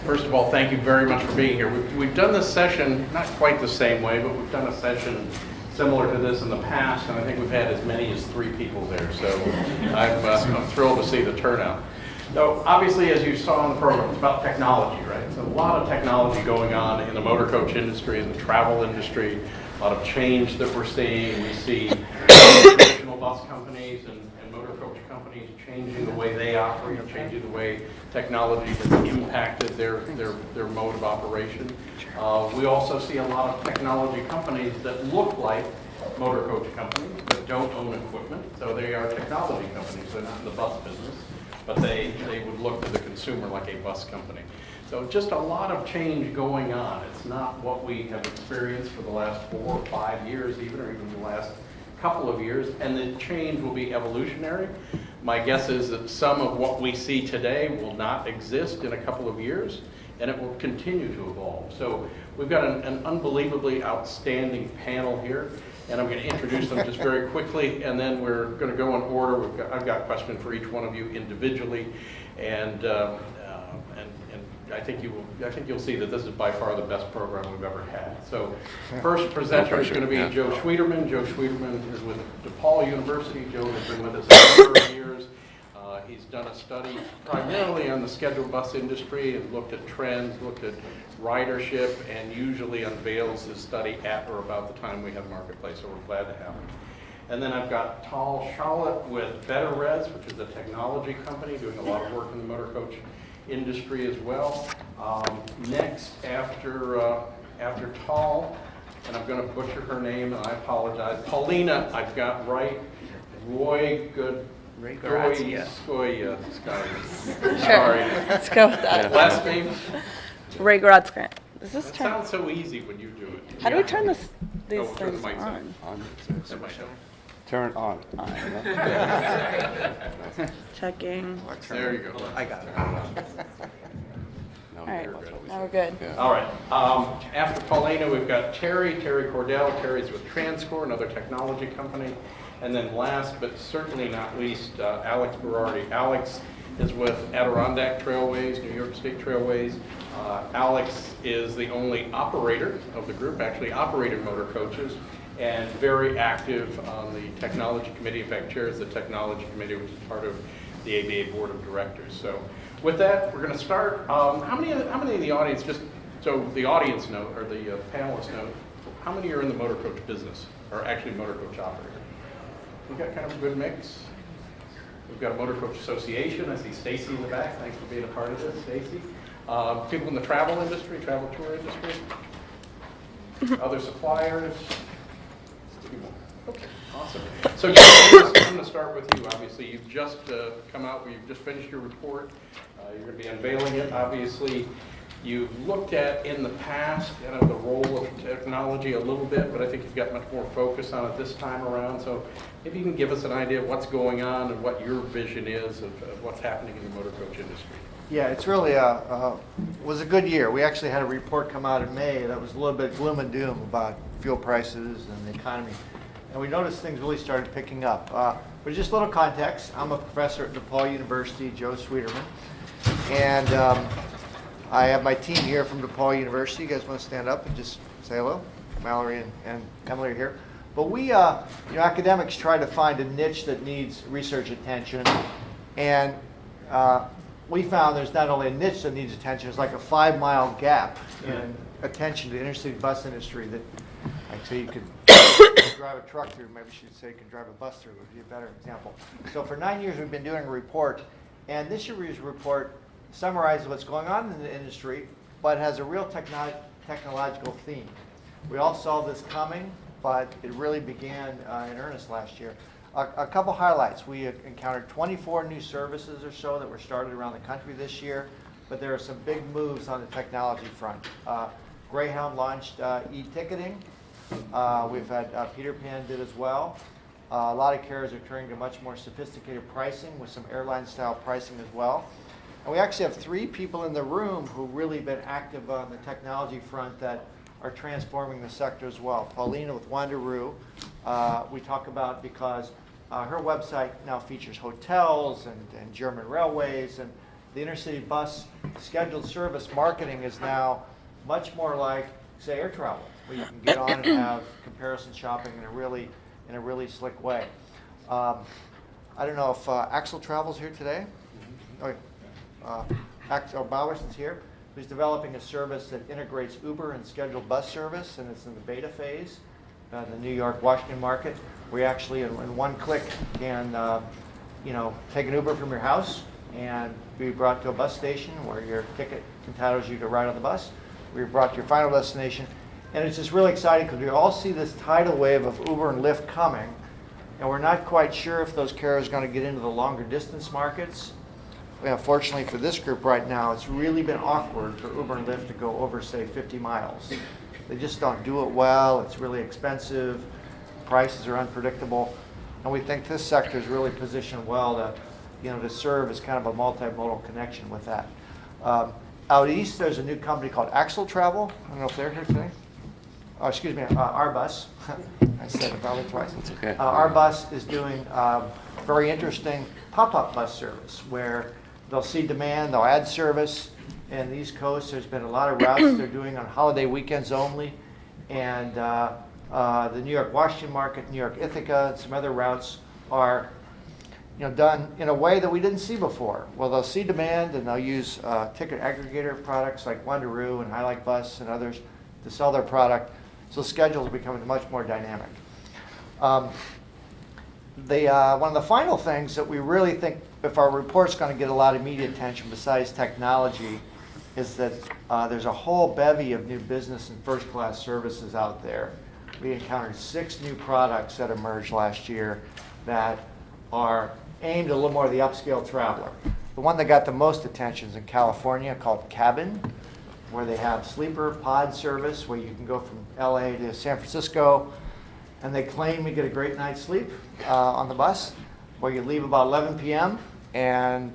First of all, thank you very much for being here. We've done this session, not quite the same way, but we've done a session similar to this in the past, and I think we've had as many as 3 people there, so I'm thrilled to see the turnout. So obviously, as you saw in the program, it's about technology, right? So a lot of technology going on in the motor coach industry, in the travel industry, a lot of change that we're seeing. We see traditional bus companies and motor coach companies changing the way they operate, changing the way technology has impacted their mode of operation. We also see a lot of technology companies that look like motor coach companies but don't own equipment. So they are technology companies. They're not in the bus business, but they would look to the consumer like a bus company. So just a lot of change going on. It's not what we have experienced for the last 4 or 5 years even, or even the last couple of years, and the change will be evolutionary. My guess is that some of what we see today will not exist in a couple of years, and it will continue to evolve. So we've got an unbelievably outstanding panel here, and I'm going to introduce them just very quickly, and then we're going to go in order. I've got a question for each one of you individually, and I think you'll see that this is by far the best program we've ever had. So first presenter is going to be Joe Schwieterman. Joe Schwieterman is with DePaul University. Joe has been with us for a number of years. He's done a study primarily on the scheduled bus industry and looked at trends, looked at ridership, and usually unveils his study at or about the time we have Marketplace, so we're glad to have him. And then I've got Tal Charlotte with Betterez, which is a technology company doing a lot of work in the motor coach industry as well. Next, after Tal, and I'm going to butcher her name, and I apologize. Paulina, I've got right. Roy Good. Sure. Sorry. Let's go with that. Last name? Ray Grodsgrant. Does this That turn? sounds so easy when you do it. How do we turn these turn the things mics on? That might help. Turn on. Checking. There you go. I got it. All right, now we're good. All right. After Paulina, we've got Terry Cordell. Terry's with Transcore, another technology company. And then last, but certainly not least, Alex Berardi. Alex is with Adirondack Trailways, New York State Trailways. Alex is the only operator of the group, actually operated motor coaches, and very active on the technology committee. In fact, chairs the technology committee, which is part of the ABA board of directors. So with that, we're going to start. How many in the audience, just so the audience know, or the panelists know, how many are in the motor coach business, or actually motor coach operators? We've got kind of a good mix. We've got a motor coach association. I see Stacy in the back. Thanks for being a part of this, Stacy. People in the travel industry, travel tour industry. Other suppliers. Okay, awesome. So I'm going to start with you. Obviously, you've just come out, you've just finished your report. You're going to be unveiling it. Obviously, you've looked at in the past kind of the role of technology a little bit, but I think you've got much more focus on it this time around. So maybe you can give us an idea of what's going on and what your vision is of what's happening in the motor coach industry. Yeah, it's really was a good year. We actually had a report come out in May that was a little bit gloom and doom about fuel prices and the economy. And we noticed things really started picking up. But just a little context, I'm a professor at DePaul University, Joe Schwieterman. And I have my team here from DePaul University. You guys want to stand up and just say hello? Mallory and Emily are here. But we, academics try to find a niche that needs research attention. And we found there's not only a niche that needs attention, there's like a 5-mile gap in attention to the inner city bus industry that I'd say you could drive a truck through. Maybe you should say you can drive a bus through would be a better example. So for 9 years we've been doing a report, and this year's report summarizes what's going on in the industry, but has a real technological theme. We all saw this coming, but it really began in earnest last year. A couple highlights. We encountered 24 new services or so that were started around the country this year, but there are some big moves on the technology front. Greyhound launched e-ticketing. We've had Peter Pan did as well. A lot of carriers are turning to much more sophisticated pricing with some airline-style pricing as well. And we actually have 3 people in the room who've really been active on the technology front that are transforming the sector as well. Paulina with Wanderu, we talk about because her website now features hotels and German railways, and the intercity bus scheduled service marketing is now much more like, say, air travel, where you can get on and have comparison shopping in a really slick way. I don't know if Axel Travel's here today. Axel Bowerson's here. Who's developing a service that integrates Uber and scheduled bus service, and it's in the beta phase in the New York, Washington market. We actually, in one click, can take an Uber from your house and be brought to a bus station where your ticket entitles you to ride on the bus. We're brought to your final destination, and it's just really exciting because we all see this tidal wave of Uber and Lyft coming, and we're not quite sure if those carriers are going to get into the longer distance markets. Fortunately for this group right now, it's really been awkward for Uber and Lyft to go over, say, 50 miles. They just don't do it well. It's really expensive. Prices are unpredictable. And we think this sector is really positioned well to serve as kind of a multimodal connection with that. Out east, there's a new company called Axel Travel. I don't know if they're here today. Oh, excuse me, our bus. I said it probably twice. It's okay. Our bus is doing very interesting pop-up bus service where they'll see demand, they'll add service. And the East Coast, there's been a lot of routes they're doing on holiday weekends only. And the New York, Washington market, New York, Ithaca, and some other routes are done in a way that we didn't see before. Well, they'll see demand and they'll use ticket aggregator products like Wanderu and Highlight Bus and others to sell their product. So schedules are becoming much more dynamic. One of the final things that we really think, if our report's going to get a lot of media attention besides technology, is that there's a whole bevy of new business and first-class services out there. We encountered 6 new products that emerged last year that are aimed at a little more of the upscale traveler. The one that got the most attention is in California called Cabin, where they have sleeper pod service where you can go from LA to San Francisco, and they claim you get a great night's sleep on the bus, where you leave about 11 p.m. and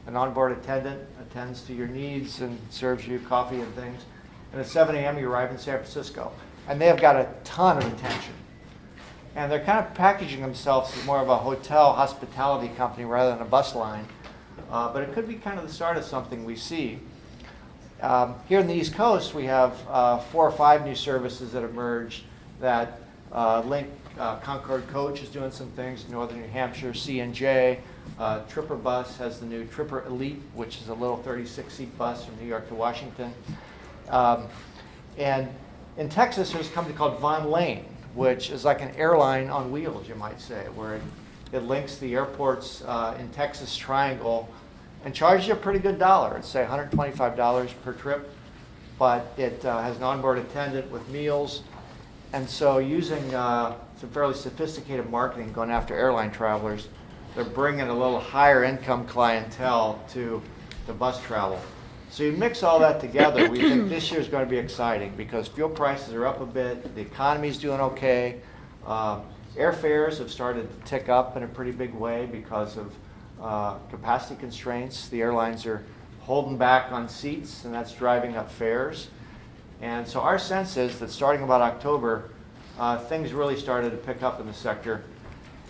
an onboard attendant attends to your needs and serves you coffee and things. And at 7 a.m. you arrive in San Francisco. And they have got a ton of attention. And they're kind of packaging themselves as more of a hotel hospitality company rather than a bus line. But it could be kind of the start of something we see. Here in the East Coast, we have 4 or 5 new services that emerged that link. Concord Coach is doing some things in northern New Hampshire. C&J, Tripper Bus has the new Tripper Elite, which is a little 36-seat bus from New York to Washington. And in Texas, there's a company called Von Lane, which is like an airline on wheels, you might say, where it links the airports in Texas Triangle and charges you a pretty good dollar. It's say $125 per trip, but it has an onboard attendant with meals. And so using some fairly sophisticated marketing going after airline travelers, they're bringing a little higher income clientele to the bus travel. So you mix all that together, we think this year is going to be exciting because fuel prices are up a bit, the economy's doing okay, airfares have started to tick up in a pretty big way because of capacity constraints. The airlines are holding back on seats, and that's driving up fares. And so our sense is that starting about October, things really started to pick up in the sector.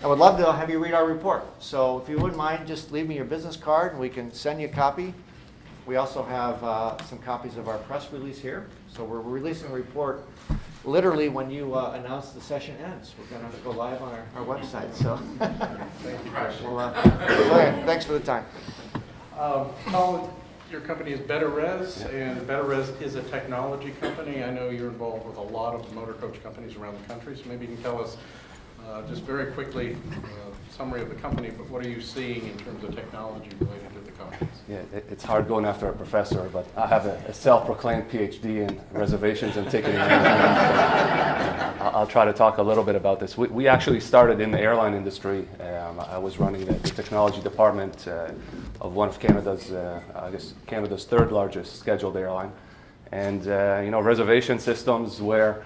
I would love to have you read our report. So if you wouldn't mind, just leave me your business card and we can send you a copy. We also have some copies of our press release here. So we're releasing a report literally when you announce the session ends. We're going to go live on our website. So Thank you, Chris. okay, thanks for the time. Colin, your company is Betterez, and Betterez is a technology company. I know you're involved with a lot of motor coach companies around the country, so maybe you can tell us just very quickly summary of the company, but what are you seeing in terms of technology related to the companies? Yeah, it's hard going after a professor, but I have a self-proclaimed PhD in reservations and ticketing management. I'll try to talk a little bit about this. We actually started in the airline industry. I was running the technology department of one of Canada's, I guess Canada's 3rd largest scheduled airline. And reservation systems were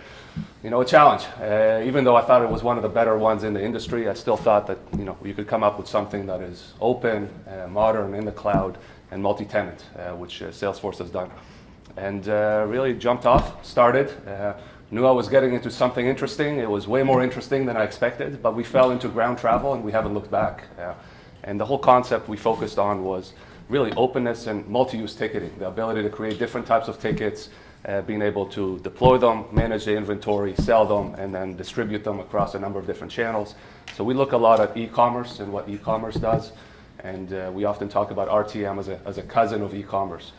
a challenge. Even though I thought it was one of the better ones in the industry, I still thought that you could come up with something that is open, modern, in the cloud, and multi-tenant, which Salesforce has done. And really jumped off, started, knew I was getting into something interesting. It was way more interesting than I expected, but we fell into ground travel and we haven't looked back. And the whole concept we focused on was really openness and multi-use ticketing, the ability to create different types of tickets, being able to deploy them, manage the inventory, sell them, and then distribute them across a number of different channels. So we look a lot at e-commerce and what e-commerce does, and we often talk about RTM as a cousin of e-commerce.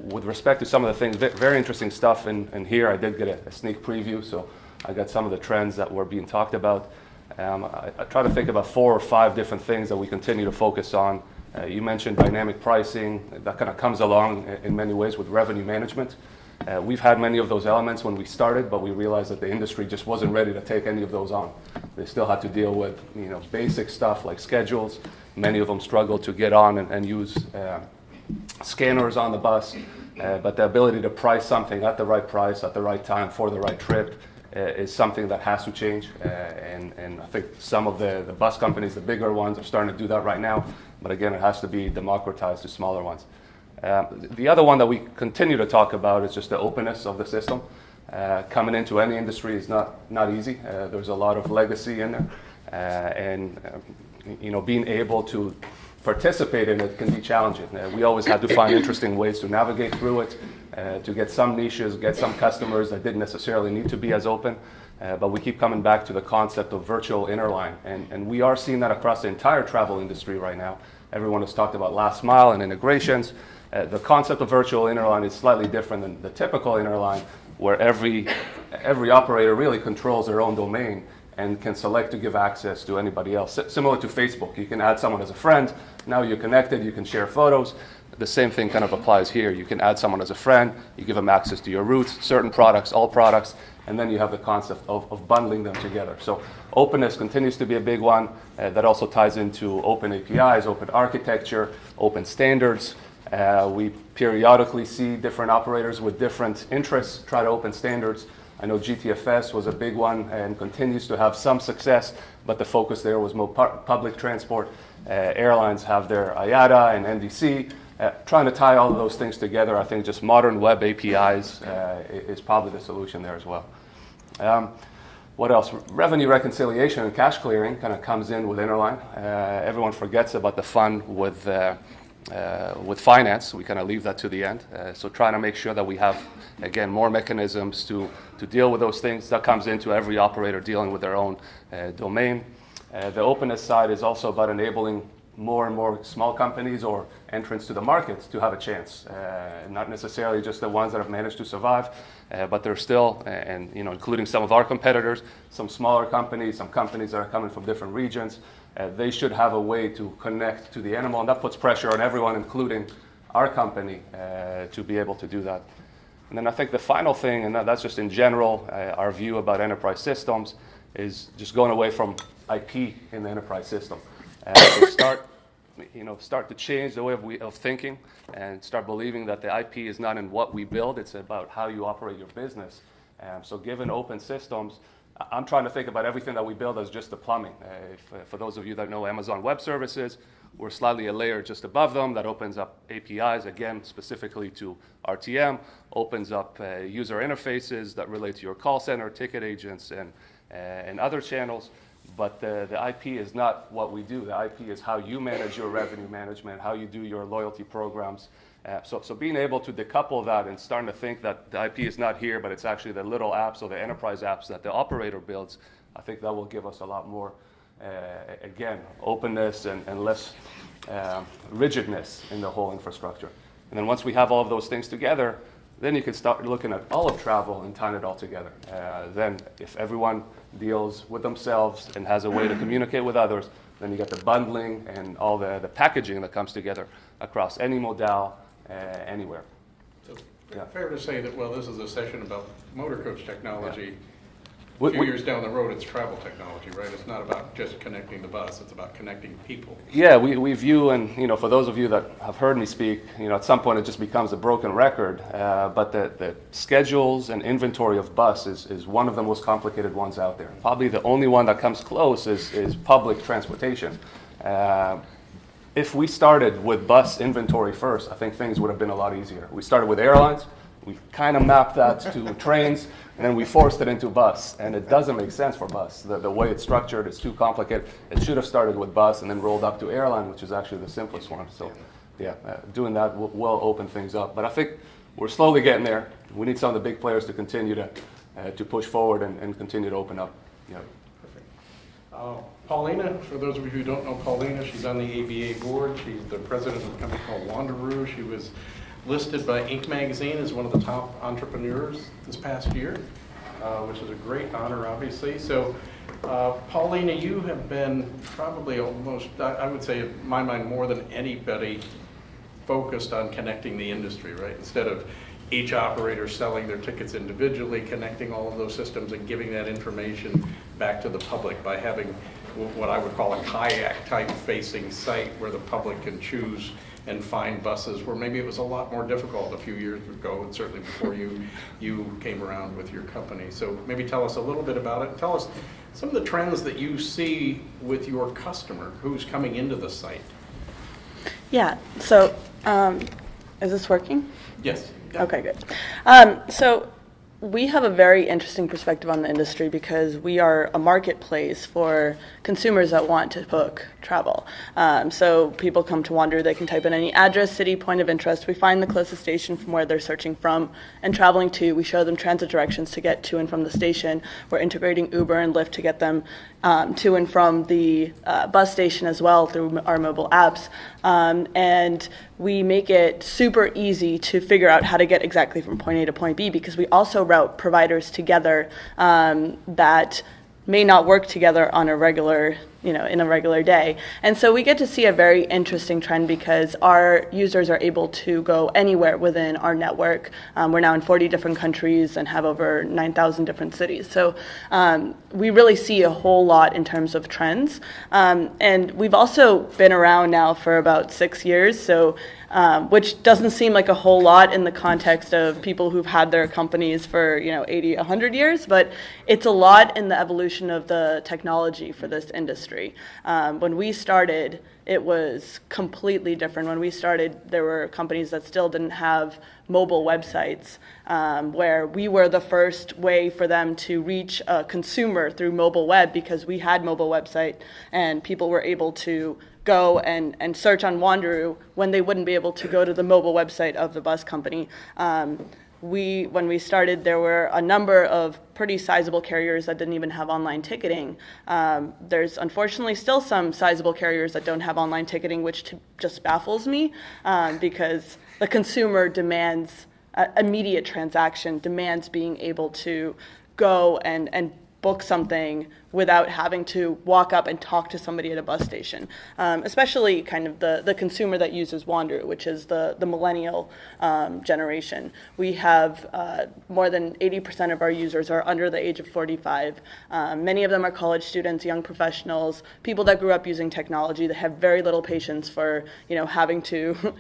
With respect to some of the things, very interesting stuff in here. I did get a sneak preview, so I got some of the trends that were being talked about. I try to think about 4 or 5 different things that we continue to focus on. You mentioned dynamic pricing. That kind of comes along in many ways with revenue management. We've had many of those elements when we started, but we realized that the industry just wasn't ready to take any of those on. They still had to deal with basic stuff like schedules. Many of them struggled to get on and use scanners on the bus, but the ability to price something at the right price, at the right time, for the right trip is something that has to change. And I think some of the bus companies, the bigger ones, are starting to do that right now, but again, it has to be democratized to smaller ones. The other one that we continue to talk about is just the openness of the system. Coming into any industry is not easy. There's a lot of legacy in there, and being able to participate in it can be challenging. We always had to find interesting ways to navigate through it, to get some niches, get some customers that didn't necessarily need to be as open. But we keep coming back to the concept of virtual interline, and we are seeing that across the entire travel industry right now. Everyone has talked about last mile and integrations. The concept of virtual interline is slightly different than the typical interline, where every operator really controls their own domain and can select to give access to anybody else. Similar to Facebook, you can add someone as a friend. Now you're connected, you can share photos. The same thing kind of applies here. You can add someone as a friend, you give them access to your routes, certain products, all products, and then you have the concept of bundling them together. So openness continues to be a big one. That also ties into open APIs, open architecture, open standards. We periodically see different operators with different interests try to open standards. I know GTFS was a big one and continues to have some success, but the focus there was more public transport. Airlines have their IATA and NDC. Trying to tie all of those things together, I think just modern web APIs is probably the solution there as well. What else? Revenue reconciliation and cash clearing kind of comes in with Interline. Everyone forgets about the fun with finance. We kind of leave that to the end. So trying to make sure that we have, again, more mechanisms to deal with those things. That comes into every operator dealing with their own domain. The openness side is also about enabling more and more small companies or entrants to the market to have a chance. Not necessarily just the ones that have managed to survive, but they're still, and including some of our competitors, some smaller companies, some companies that are coming from different regions. They should have a way to connect to the animal, and that puts pressure on everyone, including our company, to be able to do that. And then I think the final thing, and that's just in general, our view about enterprise systems, is just going away from IP in the enterprise system. So start to change the way of thinking and start believing that the IP is not in what we build, it's about how you operate your business. So given open systems, I'm trying to think about everything that we build as just the plumbing. For those of you that know Amazon Web Services, we're slightly a layer just above them that opens up APIs, again, specifically to RTM, opens up user interfaces that relate to your call center, ticket agents, and other channels. But the IP is not what we do. The IP is how you manage your revenue management, how you do your loyalty programs. So being able to decouple that and starting to think that the IP is not here, but it's actually the little apps or the enterprise apps that the operator builds, I think that will give us a lot more, again, openness and less rigidness in the whole infrastructure. And then once we have all of those things together, then you can start looking at all of travel and tying it all together. Then if everyone deals with themselves and has a way to communicate with others, then you get the bundling and all the packaging that comes together across any modal, anywhere. So Yeah. fair to say that, well, this is a session about motorcoach technology. Yeah. A few years down the road, it's travel technology, right? It's not about just connecting the bus, it's about connecting people. Yeah, we view, and for those of you that have heard me speak, at some point it just becomes a broken record. But the schedules and inventory of bus is one of the most complicated ones out there. Probably the only one that comes close is public transportation. If we started with bus inventory first, I think things would have been a lot easier. We started with airlines, we kind of mapped that to trains, and then we forced it into bus, and it doesn't make sense for bus. The way it's structured is too complicated. It should have started with bus and then rolled up to airline, which is actually the simplest one. So doing that will open things up. But I think we're slowly getting there. We need some of the big players to continue to push forward and continue to open up. Yeah. Perfect. Paulina, for those of you who don't know Paulina, she's on the ABA board. She's the president of a company called Wanderu. She was listed by Inc. magazine as one of the top entrepreneurs this past year, which is a great honor, obviously. So, Paulina, you have been probably almost, I would say, in my mind, more than anybody focused on connecting the industry, right? Instead of each operator selling their tickets individually, connecting all of those systems and giving that information back to the public by having what I would call a kayak type facing site where the public can choose and find buses, where maybe it was a lot more difficult a few years ago, and certainly before you came around with your company. So maybe tell us a little bit about it. Tell us some of the trends that you see with your customer who's coming into the site. Yeah, so is this working? Yes. Okay, good. So we have a very interesting perspective on the industry because we are a marketplace for consumers that want to book travel. So people come to Wanderu, they can type in any address, city, point of interest. We find the closest station from where they're searching from and traveling to. We show them transit directions to get to and from the station. We're integrating Uber and Lyft to get them to and from the bus station as well through our mobile apps. And we make it super easy to figure out how to get exactly from point A to point B because we also route providers together that may not work together on a regular, in a regular day. And so we get to see a very interesting trend because our users are able to go anywhere within our network. We're now in 40 different countries and have over 9,000 different cities. So we really see a whole lot in terms of trends. And we've also been around now for about 6 years, so which doesn't seem like a whole lot in the context of people who've had their companies for 80, 100 years, but it's a lot in the evolution of the technology for this industry. When we started, it was completely different. When we started, there were companies that still didn't have mobile websites, where we were the first way for them to reach a consumer through mobile web because we had mobile website and people were able to go and search on Wanderu when they wouldn't be able to go to the mobile website of the bus company. When we started, there were a number of pretty sizable carriers that didn't even have online ticketing. There's unfortunately still some sizable carriers that don't have online ticketing, which just baffles me because the consumer demands immediate transaction, demands being able to go and book something without having to walk up and talk to somebody at a bus station, especially kind of the consumer that uses Wanderu, which is the millennial generation. We have more than 80% of our users are under the age of 45. Many of them are college students, young professionals, people that grew up using technology that have very little patience for having to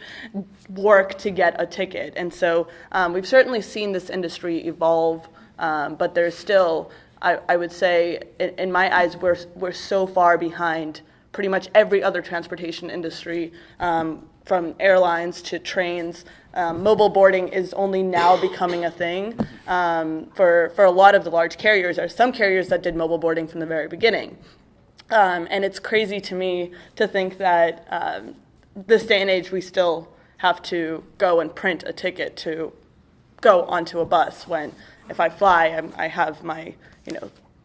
work to get a ticket. And so we've certainly seen this industry evolve, but there's still, I would say, in my eyes, we're so far behind pretty much every other transportation industry, from airlines to trains. Mobile boarding is only now becoming a thing. For a lot of the large carriers, there are some carriers that did mobile boarding from the very beginning. And it's crazy to me to think that this day and age we still have to go and print a ticket to go onto a bus when if I fly, I have my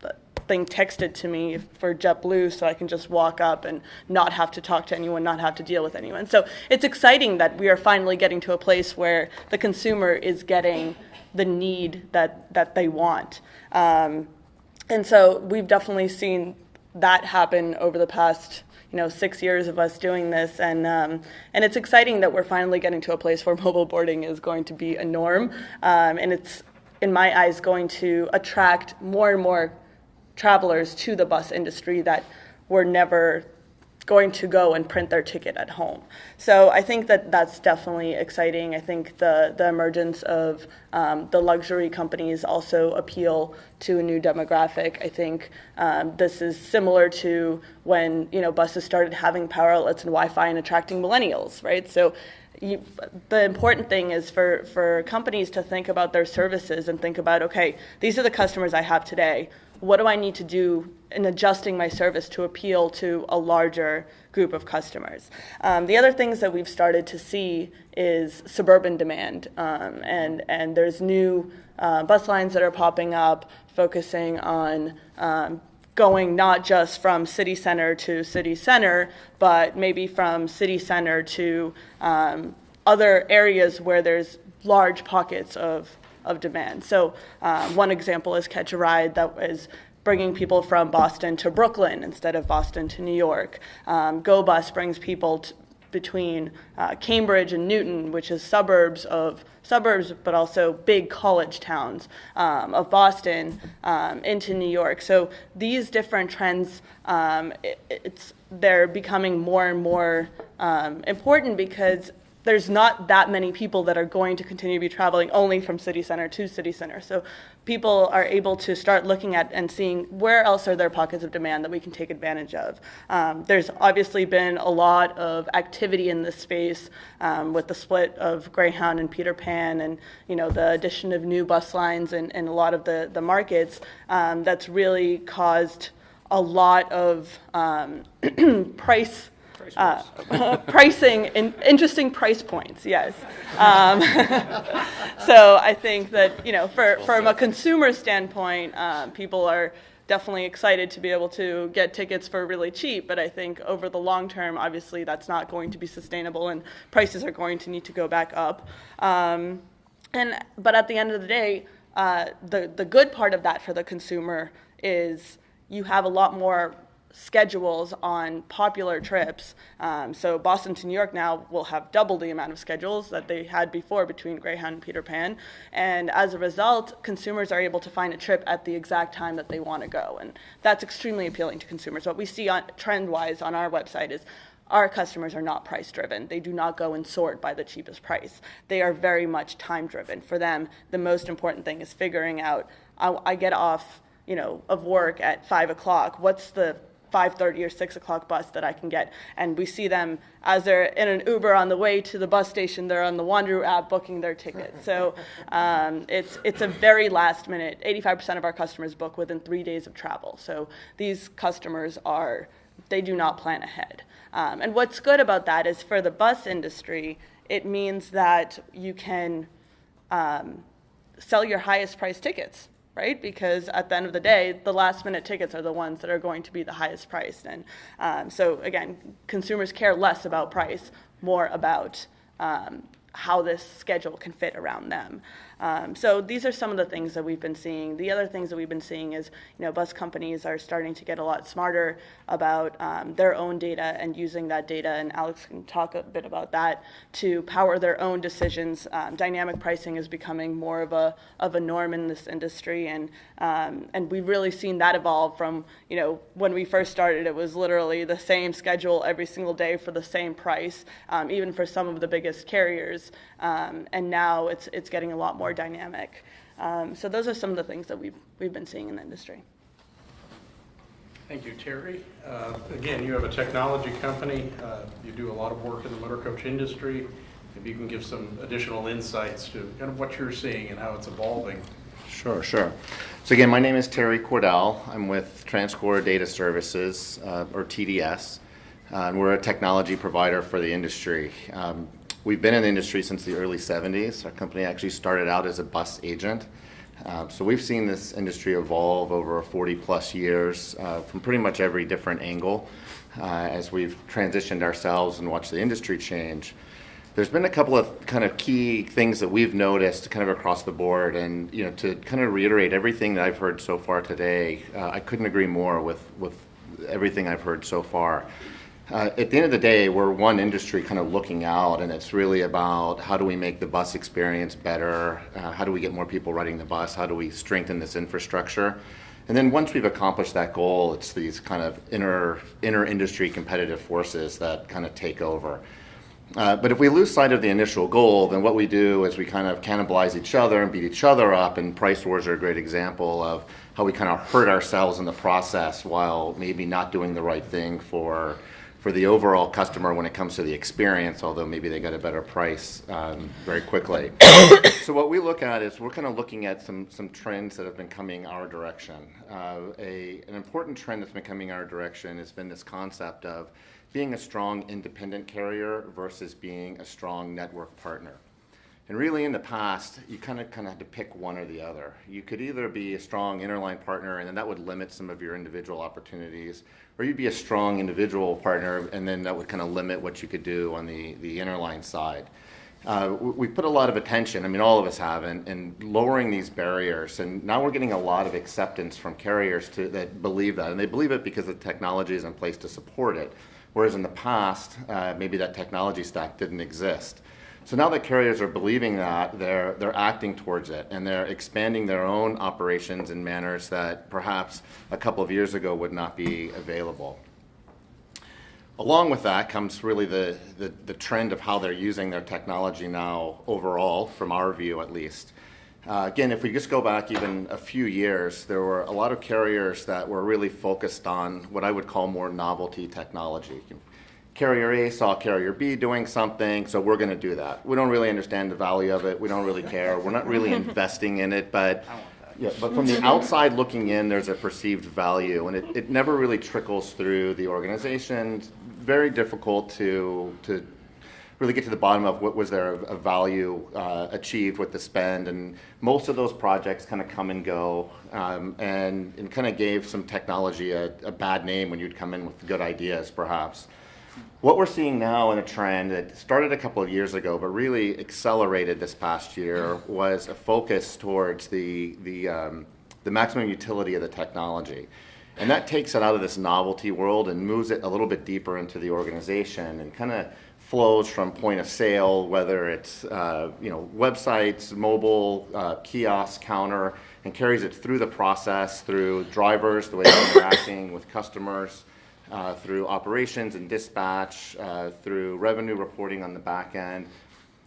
the thing texted to me for JetBlue so I can just walk up and not have to talk to anyone, not have to deal with anyone. So it's exciting that we are finally getting to a place where the consumer is getting the need that they want. And so we've definitely seen that happen over the past 6 years of us doing this, and it's exciting that we're finally getting to a place where mobile boarding is going to be a norm, and it's, in my eyes, going to attract more and more travelers to the bus industry that were never going to go and print their ticket at home. So I think that that's definitely exciting. I think the emergence of the luxury companies also appeal to a new demographic. I think this is similar to when buses started having power outlets and Wi-Fi and attracting millennials, right? So the important thing is for companies to think about their services and think about, okay, these are the customers I have today. what do I need to do in adjusting my service to appeal to a larger group of customers. The other things that we've started to see is suburban demand, and there's new bus lines that are popping up focusing on going not just from city center, but maybe from city center to other areas where there's large pockets of demand. So one example is Catch a Ride, that is bringing people from Boston to Brooklyn instead of Boston to New York. Go Bus brings people between Cambridge and Newton, which is suburbs, but also big college towns of Boston into New York. So these different trends, they're becoming more and more important because there's not that many people that are going to continue to be traveling only from city center to city center. So people are able to start looking at and seeing where else are there pockets of demand that we can take advantage of. There's obviously been a lot of activity in this space with the split of Greyhound and Peter Pan, and the addition of new bus lines and a lot of the markets that's really caused a lot of pricing and interesting price points, yes. So I think that, from a consumer standpoint, people are definitely excited to be able to get tickets for really cheap, but I think over the long term, obviously that's not going to be sustainable and prices are going to need to go back up. But at the end of the day, the good part of that for the consumer is you have a lot more schedules on popular trips. So Boston to New York now will have double the amount of schedules that they had before between Greyhound and Peter Pan. And as a result, consumers are able to find a trip at the exact time that they want to go. And that's extremely appealing to consumers. What we see trend-wise on our website is our customers are not price-driven. They do not go and sort by the cheapest price. They are very much time-driven. For them, the most important thing is figuring out, I get off of work at 5 o'clock. What's the 5:30 or 6 o'clock bus that I can get? And we see them as they're in an Uber on the way to the bus station, they're on the Wanderu app booking their ticket. So it's a very last minute. 85% of our customers book within 3 days of travel. So these customers they do not plan ahead. And what's good about that is for the bus industry, it means that you can sell your highest priced tickets, right? Because at the end of the day, the last minute tickets are the ones that are going to be the highest priced. And so again, consumers care less about price, more about how this schedule can fit around them. So these are some of the things that we've been seeing. The other things that we've been seeing is, bus companies are starting to get a lot smarter about their own data and using that data, and Alex can talk a bit about that, to power their own decisions. Dynamic pricing is becoming more of a norm in this industry, and we've really seen that evolve from, when we first started, it was literally the same schedule every single day for the same price, even for some of the biggest carriers, and now it's getting a lot more dynamic. So those are some of the things that we've been seeing in the industry. Thank you, Terry. Again, you have a technology company. You do a lot of work in the motor coach industry. Maybe you can give some additional insights to kind of what you're seeing and how it's evolving. Sure. So again, my name is Terry Cordell. I'm with TransCore Data Services, or TDS, and we're a technology provider for the industry. We've been in the industry since the early 70s. Our company actually started out as a bus agent. So we've seen this industry evolve over 40 plus years from pretty much every different angle as we've transitioned ourselves and watched the industry change. There's been a couple of kind of key things that we've noticed kind of across the board, and to kind of reiterate everything that I've heard so far today, I couldn't agree more with everything I've heard so far. At the end of the day, we're one industry kind of looking out, and it's really about how do we make the bus experience better, how do we get more people riding the bus, how do we strengthen this infrastructure. And then once we've accomplished that goal, it's these kind of inner industry competitive forces that kind of take over. But if we lose sight of the initial goal, then what we do is we kind of cannibalize each other and beat each other up, and price wars are a great example of how we kind of hurt ourselves in the process while maybe not doing the right thing for for the overall customer when it comes to the experience, although maybe they got a better price very quickly. So what we look at is we're kind of looking at some trends that have been coming our direction. An important trend that's been coming our direction has been this concept of being a strong independent carrier versus being a strong network partner. And really in the past, you kind of had to pick one or the other. You could either be a strong interline partner, and then that would limit some of your individual opportunities, or you'd be a strong individual partner, and then that would kind of limit what you could do on the interline side. We put a lot of attention, I mean all of us have, in lowering these barriers, and now we're getting a lot of acceptance from carriers that believe that, and they believe it because the technology is in place to support it, whereas in the past, maybe that technology stack didn't exist. So now that carriers are believing that, they're acting towards it, and they're expanding their own operations in manners that perhaps a couple of years ago would not be available. Along with that comes really the trend of how they're using their technology now overall, from our view at least. Again, if we just go back even a few years, there were a lot of carriers that were really focused on what I would call more novelty technology. Carrier A saw Carrier B doing something, so we're going to do that. We don't really understand the value of it. We don't really care. We're not really investing in it, but from the outside looking in, there's a perceived value, and it never really trickles through the organization. Very difficult to really get to the bottom of what was there a value achieved with the spend, and most of those projects kind of come and go, and kind of gave some technology a bad name when you'd come in with good ideas, perhaps. What we're seeing now in a trend that started a couple of years ago but really accelerated this past year was a focus towards the maximum utility of the technology. And that takes it out of this novelty world and moves it a little bit deeper into the organization and kind of flows from point of sale, whether it's websites, mobile, kiosk, counter, and carries it through the process, through drivers, the way they're interacting with customers, through operations and dispatch, through revenue reporting on the back end.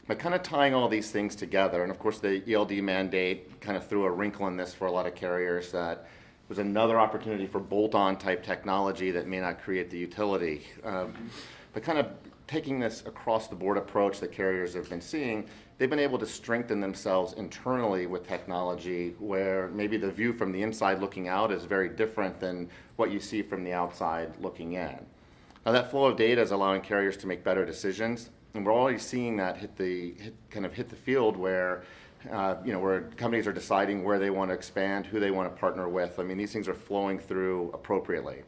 But kind of tying all these things together, and of course the ELD mandate kind of threw a wrinkle in this for a lot of carriers, that was another opportunity for bolt-on type technology that may not create the utility. But kind of taking this across the board approach that carriers have been seeing, they've been able to strengthen themselves internally with technology where maybe the view from the inside looking out is very different than what you see from the outside looking in. Now that flow of data is allowing carriers to make better decisions, and we're already seeing that hit the field where where companies are deciding where they want to expand, who they want to partner with. I mean, these things are flowing through appropriately.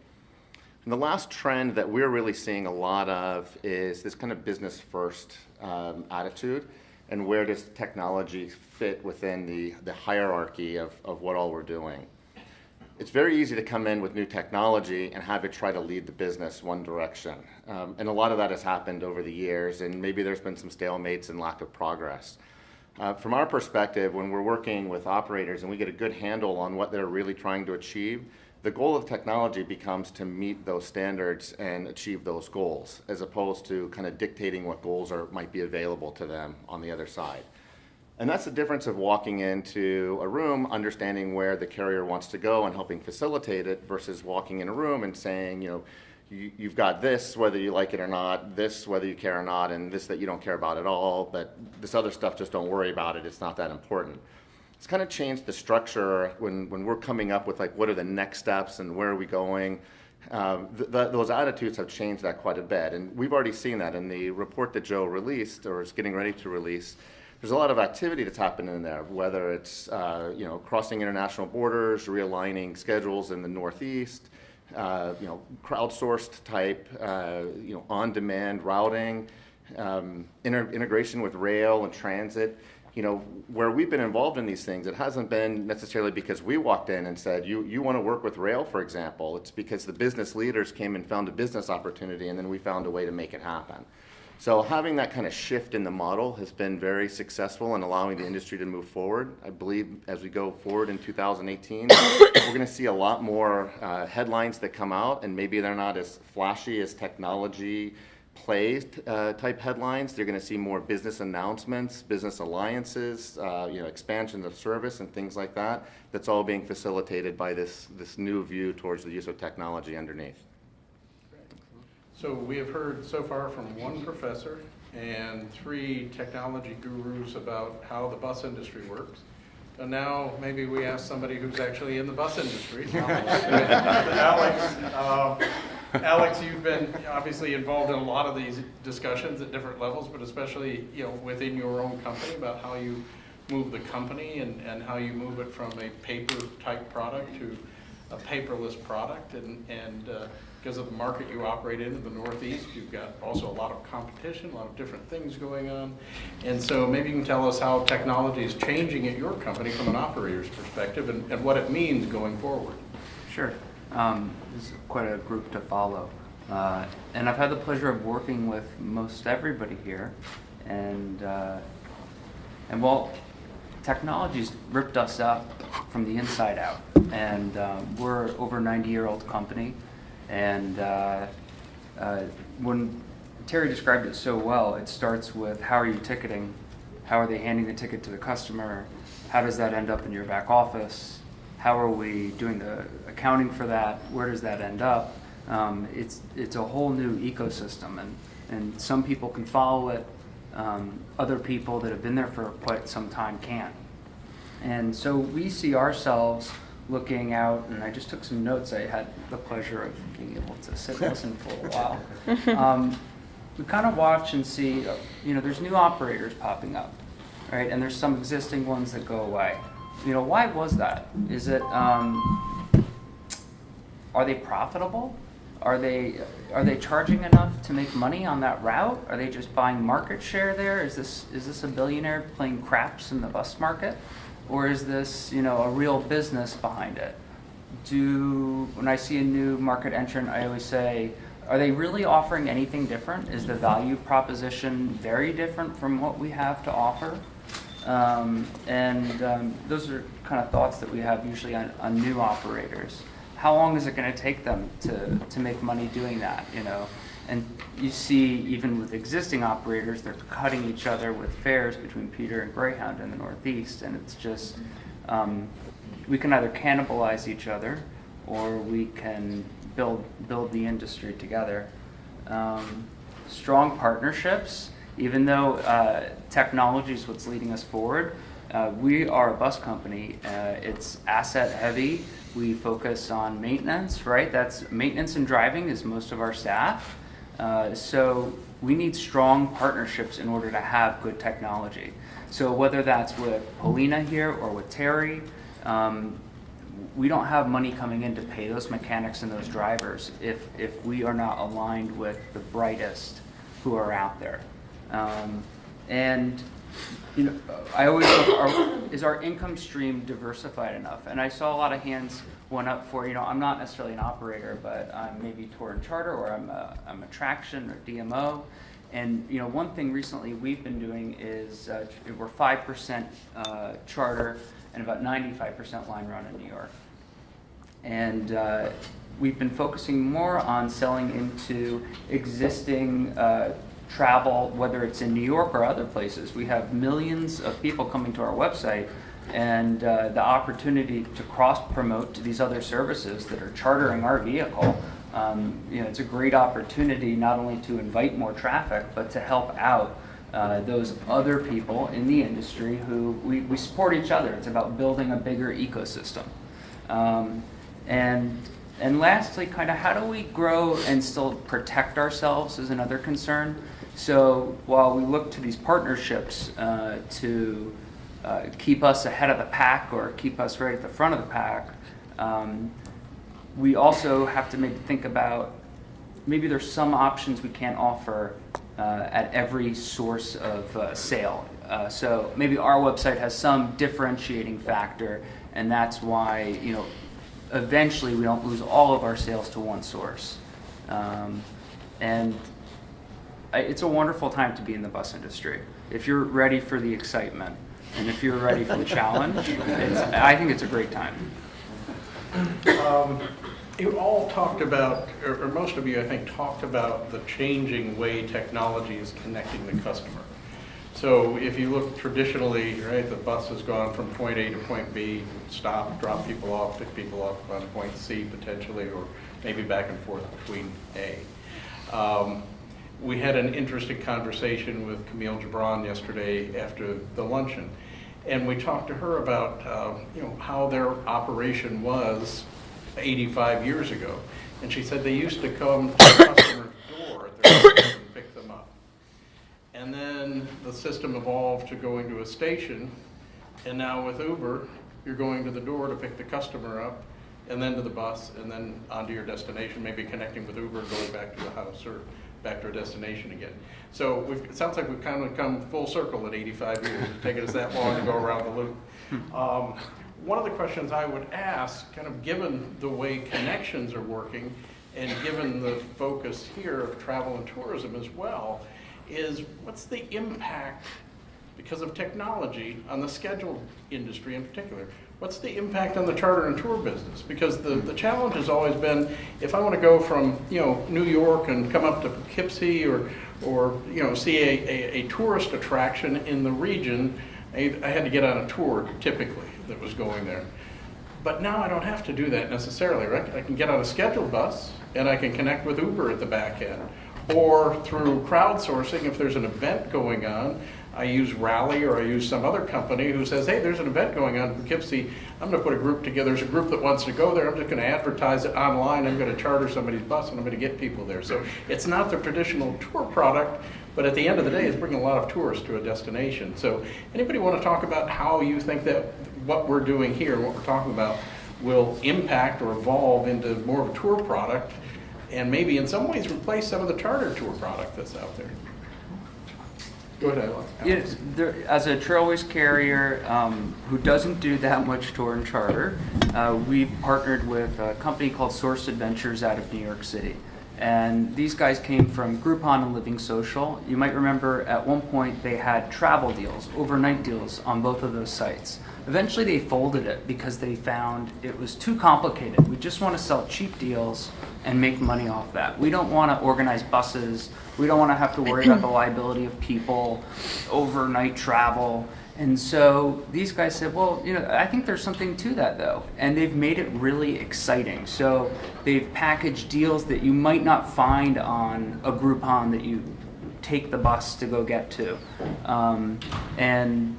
And the last trend that we're really seeing a lot of is this kind of business first attitude, and where does technology fit within the hierarchy of what all we're doing. It's very easy to come in with new technology and have it try to lead the business one direction. And a lot of that has happened over the years, and maybe there's been some stalemates and lack of progress. From our perspective, when we're working with operators and we get a good handle on what they're really trying to achieve, the goal of technology becomes to meet those standards and achieve those goals, as opposed to kind of dictating what goals might be available to them on the other side. And that's the difference of walking into a room, understanding where the carrier wants to go and helping facilitate it, versus walking in a room and saying, you've got this, whether you like it or not, this, whether you care or not, and this that you don't care about at all, but this other stuff, just don't worry about it, it's not that important. It's kind of changed the structure when we're coming up with like what are the next steps and where are we going. Those attitudes have changed that quite a bit, and we've already seen that in the report that Joe released or is getting ready to release. There's a lot of activity that's happening in there, whether it's crossing international borders, realigning schedules in the Northeast, crowdsourced type, on-demand routing, integration with rail and transit. Where we've been involved in these things, it hasn't been necessarily because we walked in and said, you want to work with rail, for example. It's because the business leaders came and found a business opportunity, and then we found a way to make it happen. So having that kind of shift in the model has been very successful in allowing the industry to move forward. I believe as we go forward in 2018, we're going to see a lot more headlines that come out, and maybe they're not as flashy as technology plays type headlines. They're going to see more business announcements, business alliances, expansion of service and things like that. That's all being facilitated by this new view towards the use of technology underneath. So we have heard so far from one professor and 3 technology gurus about how the bus industry works. And now maybe we ask somebody who's actually in the bus industry. Alex, you've been obviously involved in a lot of these discussions at different levels, but especially within your own company about how you move the company and how you move it from a paper type product to a paperless product, and because of the market you operate in the Northeast, you've got also a lot of competition, a lot of different things going on. And so maybe you can tell us how technology is changing at your company from an operator's perspective and what it means going forward. Sure. This is quite a group to follow. And I've had the pleasure of working with most everybody here. And well, technology's ripped us up from the inside out. And we're over a 90-year-old company. And when Terry described it so well, it starts with how are you ticketing? How are they handing the ticket to the customer? How does that end up in your back office? How are we doing the accounting for that? Where does that end up? It's a whole new ecosystem, and some people can follow it. Other people that have been there for quite some time can't. And so we see ourselves looking out, and I just took some notes. I had the pleasure of being able to sit and listen for a while. We kind of watch and see, there's new operators popping up, right? And there's some existing ones that go away. Why was that? Is it, are they profitable? Are they charging enough to make money on that route? Are they just buying market share there? Is this a billionaire playing craps in the bus market? Or is this, a real business behind it? When I see a new market entrant, I always say, are they really offering anything different? Is the value proposition very different from what we have to offer? Those are kind of thoughts that we have usually on new operators. How long is it going to take them to make money doing that, And you see, even with existing operators, they're cutting each other with fares between Peter and Greyhound in the Northeast, and it's just, we can either cannibalize each other, or we can build the industry together. Strong partnerships, even though technology is what's leading us forward. We are a bus company. It's asset heavy. We focus on maintenance, right? That's maintenance and driving is most of our staff. So we need strong partnerships in order to have good technology. So whether that's with Polina here or with Terry, we don't have money coming in to pay those mechanics and those drivers if we are not aligned with the brightest who are out there. I always look, is our income stream diversified enough? And I saw a lot of hands went up for, I'm not necessarily an operator, but I'm maybe tour and charter, or I'm a traction or DMO. And one thing recently we've been doing is we're 5% charter and about 95% line run in New York. And we've been focusing more on selling into existing travel, whether it's in New York or other places. We have millions of people coming to our website, and the opportunity to cross-promote to these other services that are chartering our vehicle. It's a great opportunity not only to invite more traffic, but to help out those other people in the industry who we support each other. It's about building a bigger ecosystem. And lastly, kind of how do we grow and still protect ourselves is another concern. So while we look to these partnerships to keep us ahead of the pack or keep us right at the front of the pack, we also have to maybe think about maybe there's some options we can't offer at every source of sale. So maybe our website has some differentiating factor, and that's why eventually we don't lose all of our sales to one source. It's a wonderful time to be in the bus industry. If you're ready for the excitement and if you're ready for the challenge, I think it's a great time. You all talked about, or most of you I think talked about the changing way technology is connecting the customer. So if you look traditionally, right, the bus has gone from point A to point B, stop, drop people off, pick people up on point C potentially, or maybe back and forth between A. We had an interesting conversation with Camille Gibran yesterday after the luncheon, and we talked to her about how their operation was 85 years ago. And she said they used to come to the customer's door at their house and pick them up. And then the system evolved to going to a station, and now with Uber, you're going to the door to pick the customer up, and then to the bus, and then onto your destination, maybe connecting with Uber, going back to the house or back to our destination again. So it sounds like we've kind of come full circle at 85 years. It's taken us that long to go around the loop. One of the questions I would ask, kind of given the way connections are working and given the focus here of travel and tourism as well, is what's the impact, because of technology, on the scheduled industry in particular? What's the impact on the charter and tour business? Because the challenge has always been, if I want to go from New York and come up to Poughkeepsie or see a tourist attraction in the region, I had to get on a tour typically that was going there. But now I don't have to do that necessarily, right? I can get on a scheduled bus and I can connect with Uber at the back end. Or through crowdsourcing, if there's an event going on, I use Rally or I use some other company who says, hey, there's an event going on in Poughkeepsie. I'm going to put a group together. There's a group that wants to go there. I'm just going to advertise it online. I'm going to charter somebody's bus and I'm going to get people there. So it's not the traditional tour product, but at the end of the day, it's bringing a lot of tourists to a destination. So anybody want to talk about how you think that what we're doing here, what we're talking about, will impact or evolve into more of a tour product and maybe in some ways replace some of the charter tour product that's out there? Go ahead, Alex. Yes, as a Trailways carrier who doesn't do that much tour and charter, we've partnered with a company called Source Adventures out of New York City. And these guys came from Groupon and Living Social. You might remember at one point they had travel deals, overnight deals on both of those sites. Eventually they folded it because they found it was too complicated. We just want to sell cheap deals and make money off that. We don't want to organize buses. We don't want to have to worry about the liability of people, overnight travel. And so these guys said, well, I think there's something to that though. And they've made it really exciting. So they've packaged deals that you might not find on a Groupon that you take the bus to go get to. And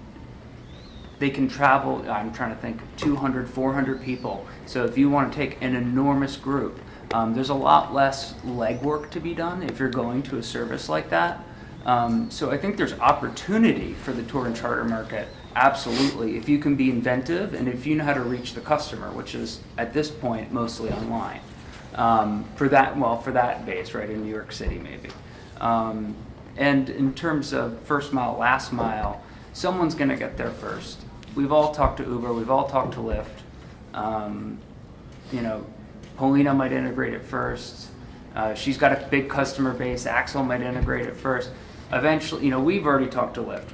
they can travel, I'm trying to think, 200, 400 people. So if you want to take an enormous group, there's a lot less legwork to be done if you're going to a service like that. So I think there's opportunity for the tour and charter market, absolutely, if you can be inventive and if you know how to reach the customer, which is at this point mostly online. For that base, right, in New York City maybe. And in terms of first mile, last mile, someone's going to get there first. We've all talked to Uber, we've all talked to Lyft. Polina might integrate it first. She's got a big customer base. Axel might integrate it first. Eventually, we've already talked to Lyft.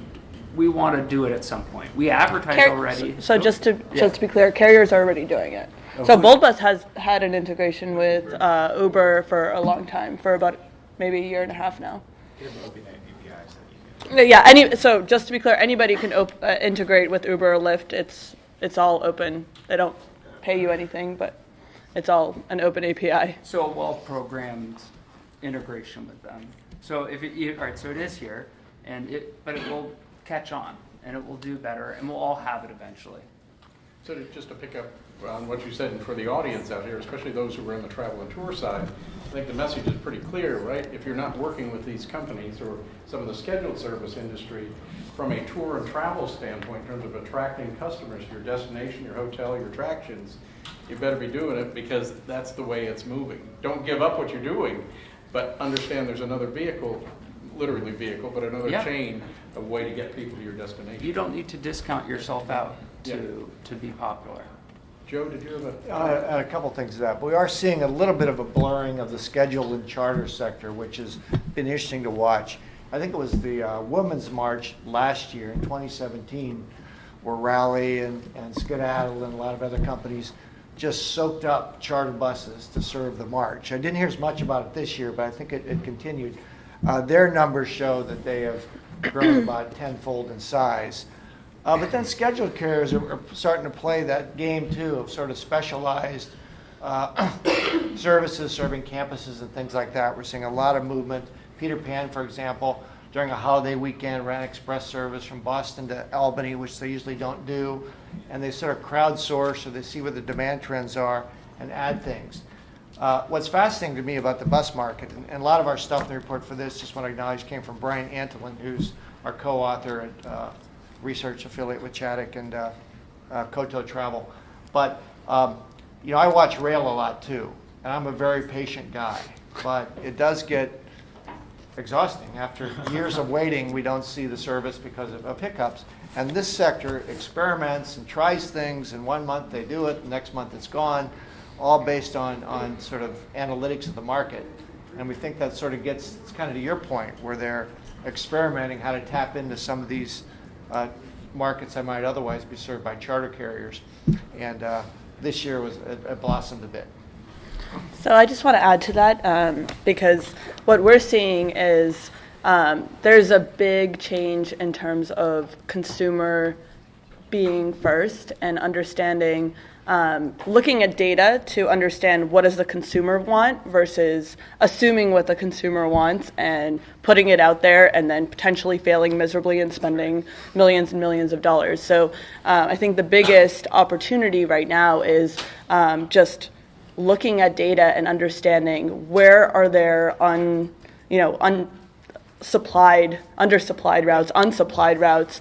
We want to do it at some point. We advertise already. So just to be clear, carriers are already doing it. So BoldBus has had an integration with Uber for a long time, for about maybe a year and a half now. Yeah. So just to be clear, anybody can integrate with Uber or Lyft. It's all open. They don't pay you anything, but it's all an open API. So a well-programmed integration with them. So all right, so it is here, but it will catch on, and it will do better, and we'll all have it eventually. So just to pick up on what you said, and for the audience out here, especially those who are in the travel and tour side, I think the message is pretty clear, right? If you're not working with these companies or some of the scheduled service industry from a tour and travel standpoint in terms of attracting customers to your destination, your hotel, your attractions, you better be doing it because that's the way it's moving. Don't give up what you're doing, but understand there's another vehicle, literally vehicle, but another chain of way to get people to your destination. You don't need to discount yourself out to be popular. Joe, did you have A couple things to that. We are seeing a little bit of a blurring of the scheduled and charter sector, which has been interesting to watch. I think it was the Women's March last year in 2017 where Rally and Skedaddle and a lot of other companies just soaked up charter buses to serve the march. I didn't hear as much about it this year, but I think it continued. Their numbers show that they have grown about tenfold in size. But then scheduled carriers are starting to play that game too of sort of specialized services serving campuses and things like that. We're seeing a lot of movement. Peter Pan, for example, during a holiday weekend, ran express service from Boston to Albany, which they usually don't do. And they sort of crowdsource, or they see where the demand trends are and add things. What's fascinating to me about the bus market, and a lot of our stuff in the report for this, just want to acknowledge, came from Brian Antolin, who's our co-author at research affiliate with Chaddock and Koto Travel. But I watch rail a lot too, and I'm a very patient guy. But it does get exhausting. After years of waiting, we don't see the service because of hiccups. And this sector experiments and tries things, and 1 month they do it, the next month it's gone, all based on sort of analytics of the market. And we think that sort of gets, it's kind of to your point, where they're experimenting how to tap into some of these markets that might otherwise be served by charter carriers. And this year it blossomed a bit. So I just want to add to that because what we're seeing is there's a big change in terms of consumer being first and understanding, looking at data to understand what does the consumer want versus assuming what the consumer wants and putting it out there and then potentially failing miserably and spending millions and millions of dollars. So I think the biggest opportunity right now is just looking at data and understanding where are there undersupplied routes, unsupplied routes.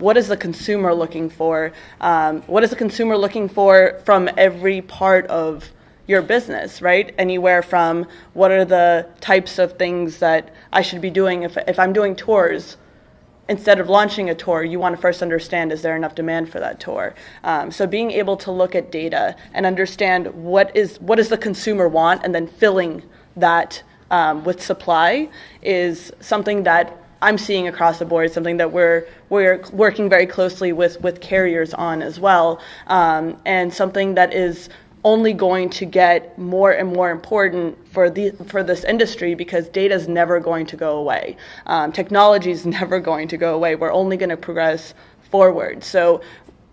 What is the consumer looking for? What is the consumer looking for from every part of your business, right? Anywhere from what are the types of things that I should be doing if I'm doing tours. Instead of launching a tour, you want to first understand, is there enough demand for that tour? So being able to look at data and understand what does the consumer want, and then filling that with supply is something that I'm seeing across the board, something that we're working very closely with carriers on as well, and something that is only going to get more and more important for this industry because data is never going to go away. Technology is never going to go away. We're only going to progress forward. So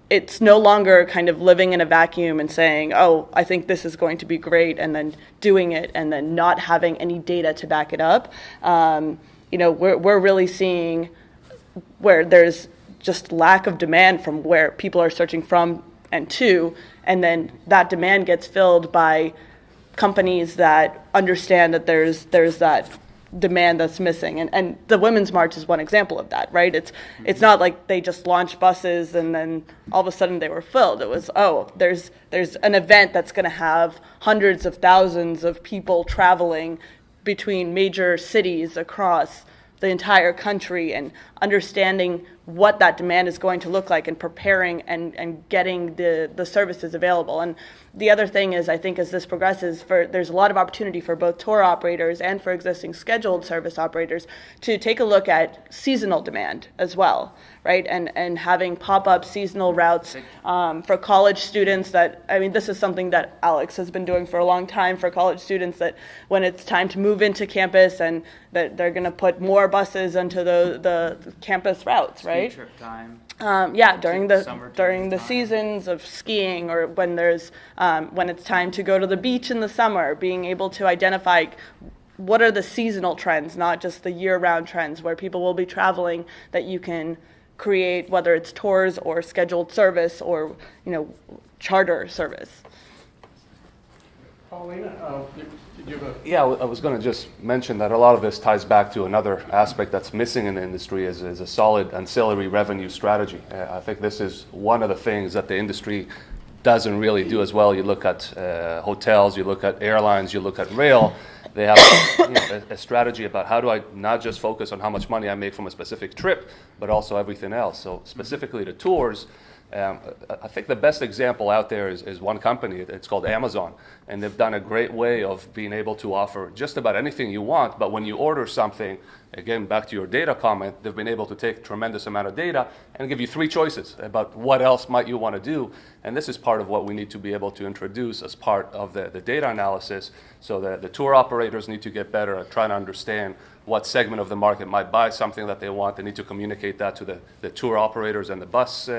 it's no longer kind of living in a vacuum and saying, oh, I think this is going to be great, and then doing it and then not having any data to back it up. We're really seeing where there's just lack of demand from where people are searching from and to, and then that demand gets filled by companies that understand that there's that demand that's missing. And the Women's March is one example of that, right? It's not like they just launched buses and then all of a sudden they were filled. It was, there's an event that's going to have hundreds of thousands of people traveling between major cities across the entire country, and understanding what that demand is going to look like and preparing and getting the services available. And the other thing is, I think as this progresses, there's a lot of opportunity for both tour operators and for existing scheduled service operators to take a look at seasonal demand as well, right? And having pop-up seasonal routes for college students this is something that Alex has been doing for a long time for college students, that when it's time to move into campus and that they're going to put more buses into the campus routes, right? Ski trip time. During the seasons of skiing, or when it's time to go to the beach in the summer, being able to identify what are the seasonal trends, not just the year-round trends where people will be traveling, that you can create, whether it's tours or scheduled service or charter service. Paulina, did you have a... Yeah, I was going to just mention that a lot of this ties back to another aspect that's missing in the industry is a solid ancillary revenue strategy. I think this is one of the things that the industry doesn't really do as well. You look at hotels, you look at airlines, you look at rail. They have a strategy about how do I not just focus on how much money I make from a specific trip, but also everything else. So specifically to tours, I think the best example out there is one company. It's called Amazon, and they've done a great way of being able to offer just about anything you want. But when you order something, again, back to your data comment, they've been able to take a tremendous amount of data and give you 3 choices about what else might you want to do. And this is part of what we need to be able to introduce as part of the data analysis, so that the tour operators need to get better at trying to understand what segment of the market might buy something that they want. They need to communicate that to the tour operators and the bus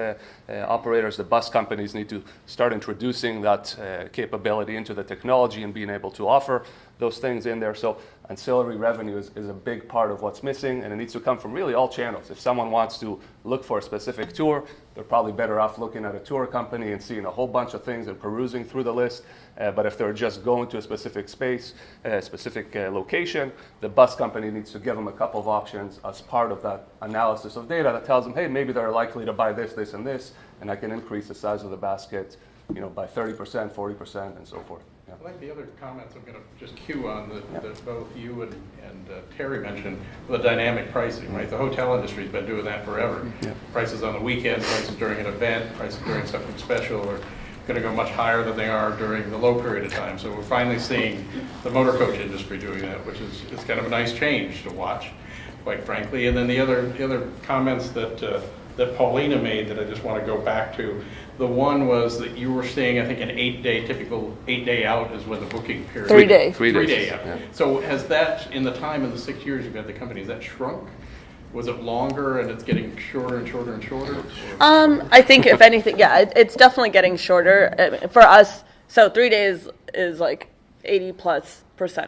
operators. The bus companies need to start introducing that capability into the technology and being able to offer those things in there. So ancillary revenue is a big part of what's missing, and it needs to come from really all channels. If someone wants to look for a specific tour, they're probably better off looking at a tour company and seeing a whole bunch of things and perusing through the list. But if they're just going to a specific space, a specific location, the bus company needs to give them a couple of options as part of that analysis of data that tells them, hey, maybe they're likely to buy this, this, and this, and I can increase the size of the basket, by 30%, 40%, and so forth. Yeah. I like the other comments I'm going to just cue on that both you and Terry mentioned, the dynamic pricing, right? The hotel industry's been doing that forever. Yeah. Prices on the weekend, prices during an event, prices during something special are going to go much higher than they are during the low period of time. So we're finally seeing the motorcoach industry doing that, which is kind of a nice change to watch, quite frankly. And then the other comments that Paulina made that I just want to go back to. The one was that you were seeing, I think, an 8-day, typical 8-day out is when the booking period. 3 day. 3 days. 3 day out. Yeah. So has that, in the 6 years you've had the company, has that shrunk? Was it longer and it's getting shorter and shorter and shorter? I think if anything, yeah, it's definitely getting shorter for us. So 3 days is like 80+%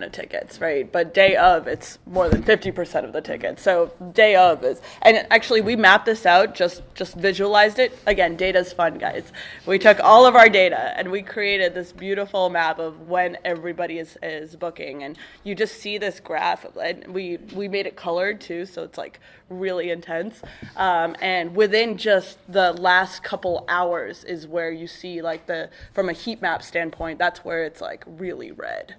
of tickets, right? But day of, it's more than 50% of the tickets. So day of is, and actually we mapped this out, just visualized it. Again, data's fun, guys. We took all of our data and we created this beautiful map of when everybody is booking, and you just see this graph. And we made it colored too, so it's like really intense. And within just the last couple hours is where you see like from a heat map standpoint, that's where it's like really red.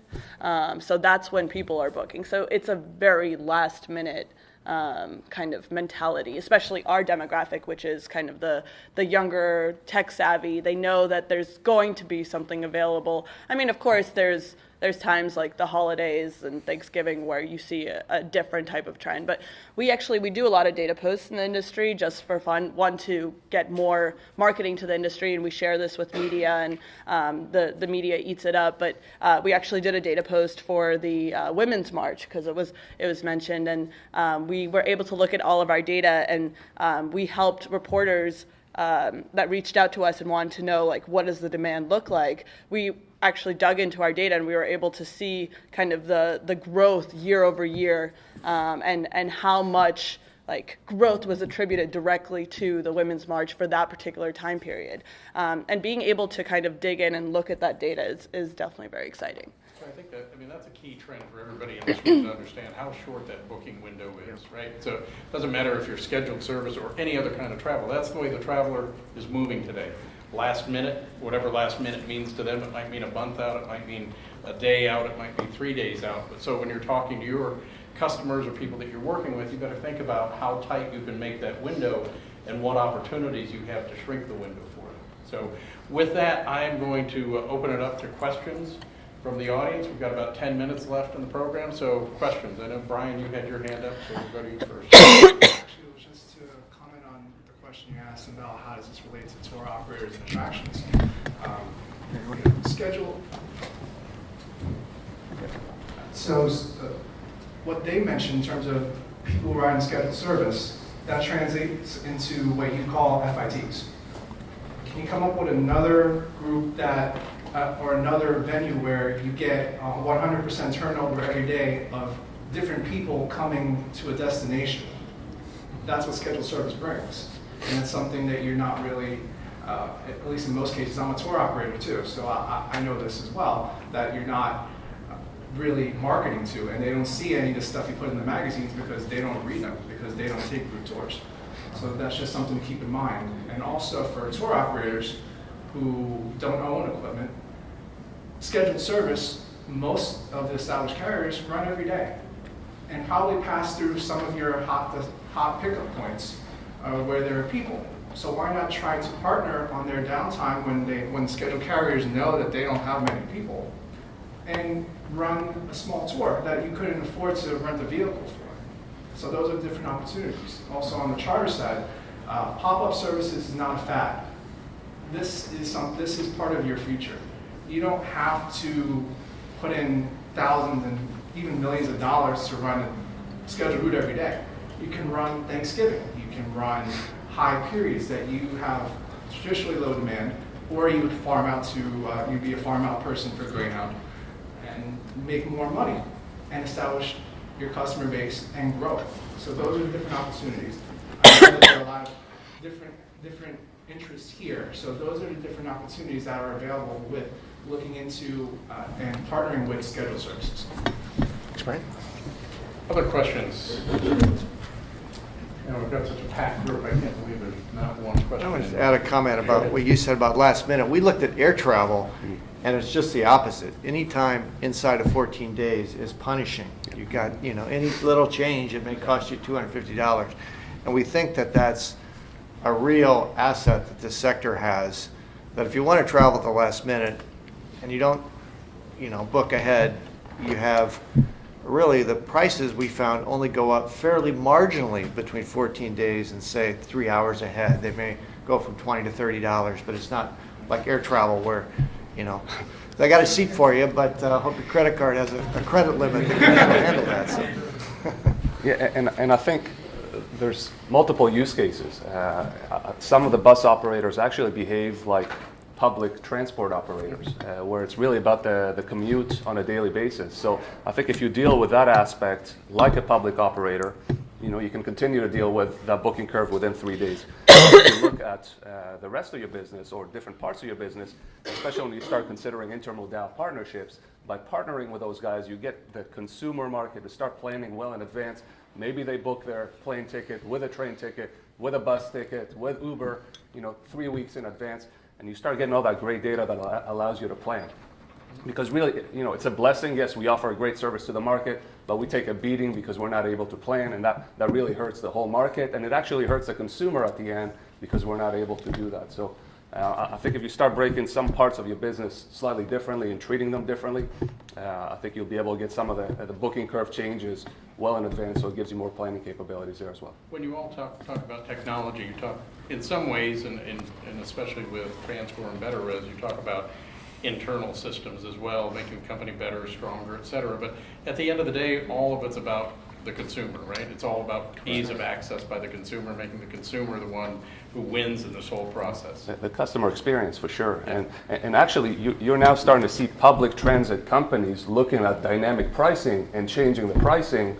So that's when people are booking. So it's a very last minute kind of mentality, especially our demographic, which is kind of the younger, tech savvy. They know that there's going to be something available. I mean, of course, there's times like the holidays and Thanksgiving where you see a different type of trend. But we do a lot of data posts in the industry just for fun. One, to get more marketing to the industry, and we share this with media, and the media eats it up. But we actually did a data post for the Women's March because it was mentioned, and we were able to look at all of our data, and we helped reporters that reached out to us and wanted to know, like, what does the demand look like. We actually dug into our data, and we were able to see kind of the growth year over year, and how much like growth was attributed directly to the Women's March for that particular time period. And being able to kind of dig in and look at that data is definitely very exciting. I think that's a key trend for everybody in this room to understand how short that booking window is, right? So it doesn't matter if you're scheduled service or any other kind of travel. That's the way the traveler is moving today. Last minute, whatever last minute means to them, it might mean a month out, it might mean a day out, it might mean 3 days out. But so when you're talking to your customers or people that you're working with, you got to think about how tight you can make that window and what opportunities you have to shrink the window for them. So with that, I am going to open it up to questions from the audience. We've got about 10 minutes left in the program, so questions. I know, Brian, you had your hand up, so we'll go to you first. Actually, it was just to comment on the question you asked about how does this relate to tour operators and attractions. Schedule. So what they mentioned in terms of people who ride in scheduled service, that translates into what you call FITs. Can you come up with another group that or another venue where you get 100% turnover every day of different people coming to a destination? That's what scheduled service brings. And it's something that you're not really, at least in most cases, I'm a tour operator too, so I know this as well, that you're not really marketing to, and they don't see any of the stuff you put in the magazines because they don't read them, because they don't take group tours. So that's just something to keep in mind. And also for tour operators who don't own equipment, scheduled service, most of the established carriers run every day and probably pass through some of your hot pickup points where there are people. So why not try to partner on their downtime when scheduled carriers know that they don't have many people, and run a small tour that you couldn't afford to rent a vehicle for. So those are different opportunities. Also on the charter side, pop-up services is not a fad. This is part of your future. You don't have to put in thousands and even millions of dollars to run a scheduled route every day. You can run Thanksgiving. You can run high periods that you have traditionally low demand, or you would farm out to, you'd be a farm out person for Greyhound and make more money and establish your customer base and grow it. So those are the different opportunities. I know that there are a lot of different interests here. So those are the different opportunities that are available with looking into and partnering with scheduled services. Thanks, Brian. Other questions? We've got such a packed group, I can't believe there's not one question. I want to add a comment about what you said about last minute. We looked at air travel, and it's just the opposite. Any time inside of 14 days is punishing. You got, any little change, it may cost you $250. And we think that that's a real asset that this sector has, that if you want to travel at the last minute and you don't, book ahead, you have really the prices we found only go up fairly marginally between 14 days and say 3 hours ahead. They may go from $20 to $30, but it's not like air travel where, they got a seat for you, but hope your credit card has a credit limit that can handle that. So. Yeah, and I think there's multiple use cases. Some of the bus operators actually behave like public transport operators, where it's really about the commute on a daily basis. So I think if you deal with that aspect like a public operator, you can continue to deal with that booking curve within 3 days. If you look at the rest of your business or different parts of your business, especially when you start considering intermodal partnerships, by partnering with those guys, you get the consumer market to start planning well in advance. Maybe they book their plane ticket with a train ticket, with a bus ticket, with Uber, 3 weeks in advance. And you start getting all that great data that allows you to plan. Because really, it's a blessing. Yes, we offer a great service to the market, but we take a beating because we're not able to plan, and that really hurts the whole market, and it actually hurts the consumer at the end because we're not able to do that. So I think if you start breaking some parts of your business slightly differently and treating them differently, I think you'll be able to get some of the booking curve changes well in advance, so it gives you more planning capabilities there as well. When you all talk about technology, you talk in some ways, and especially with TransCore and Betterez, you talk about internal systems as well, making the company better, stronger, et cetera. But at the end of the day, all of it's about the consumer, right? It's all about ease of access by the consumer, making the consumer the one who wins in this whole process. The customer experience, for sure. And actually, you're now starting to see public transit companies looking at dynamic pricing and changing the pricing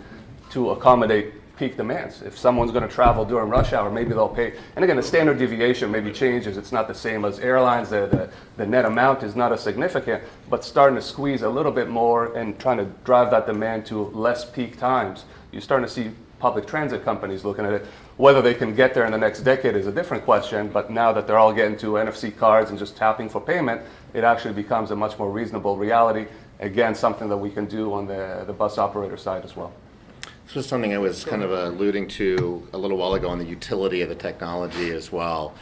to accommodate peak demands. If someone's going to travel during rush hour, maybe they'll pay. And again, the standard deviation maybe changes. It's not the same as airlines. The net amount is not as significant, but starting to squeeze a little bit more and trying to drive that demand to less peak times. You're starting to see public transit companies looking at it. Whether they can get there in the next decade is a different question, but now that they're all getting to NFC cards and just tapping for payment, it actually becomes a much more reasonable reality. Again, something that we can do on the bus operator side as well. This was something I was kind of alluding to a little while ago on the utility of the technology as well.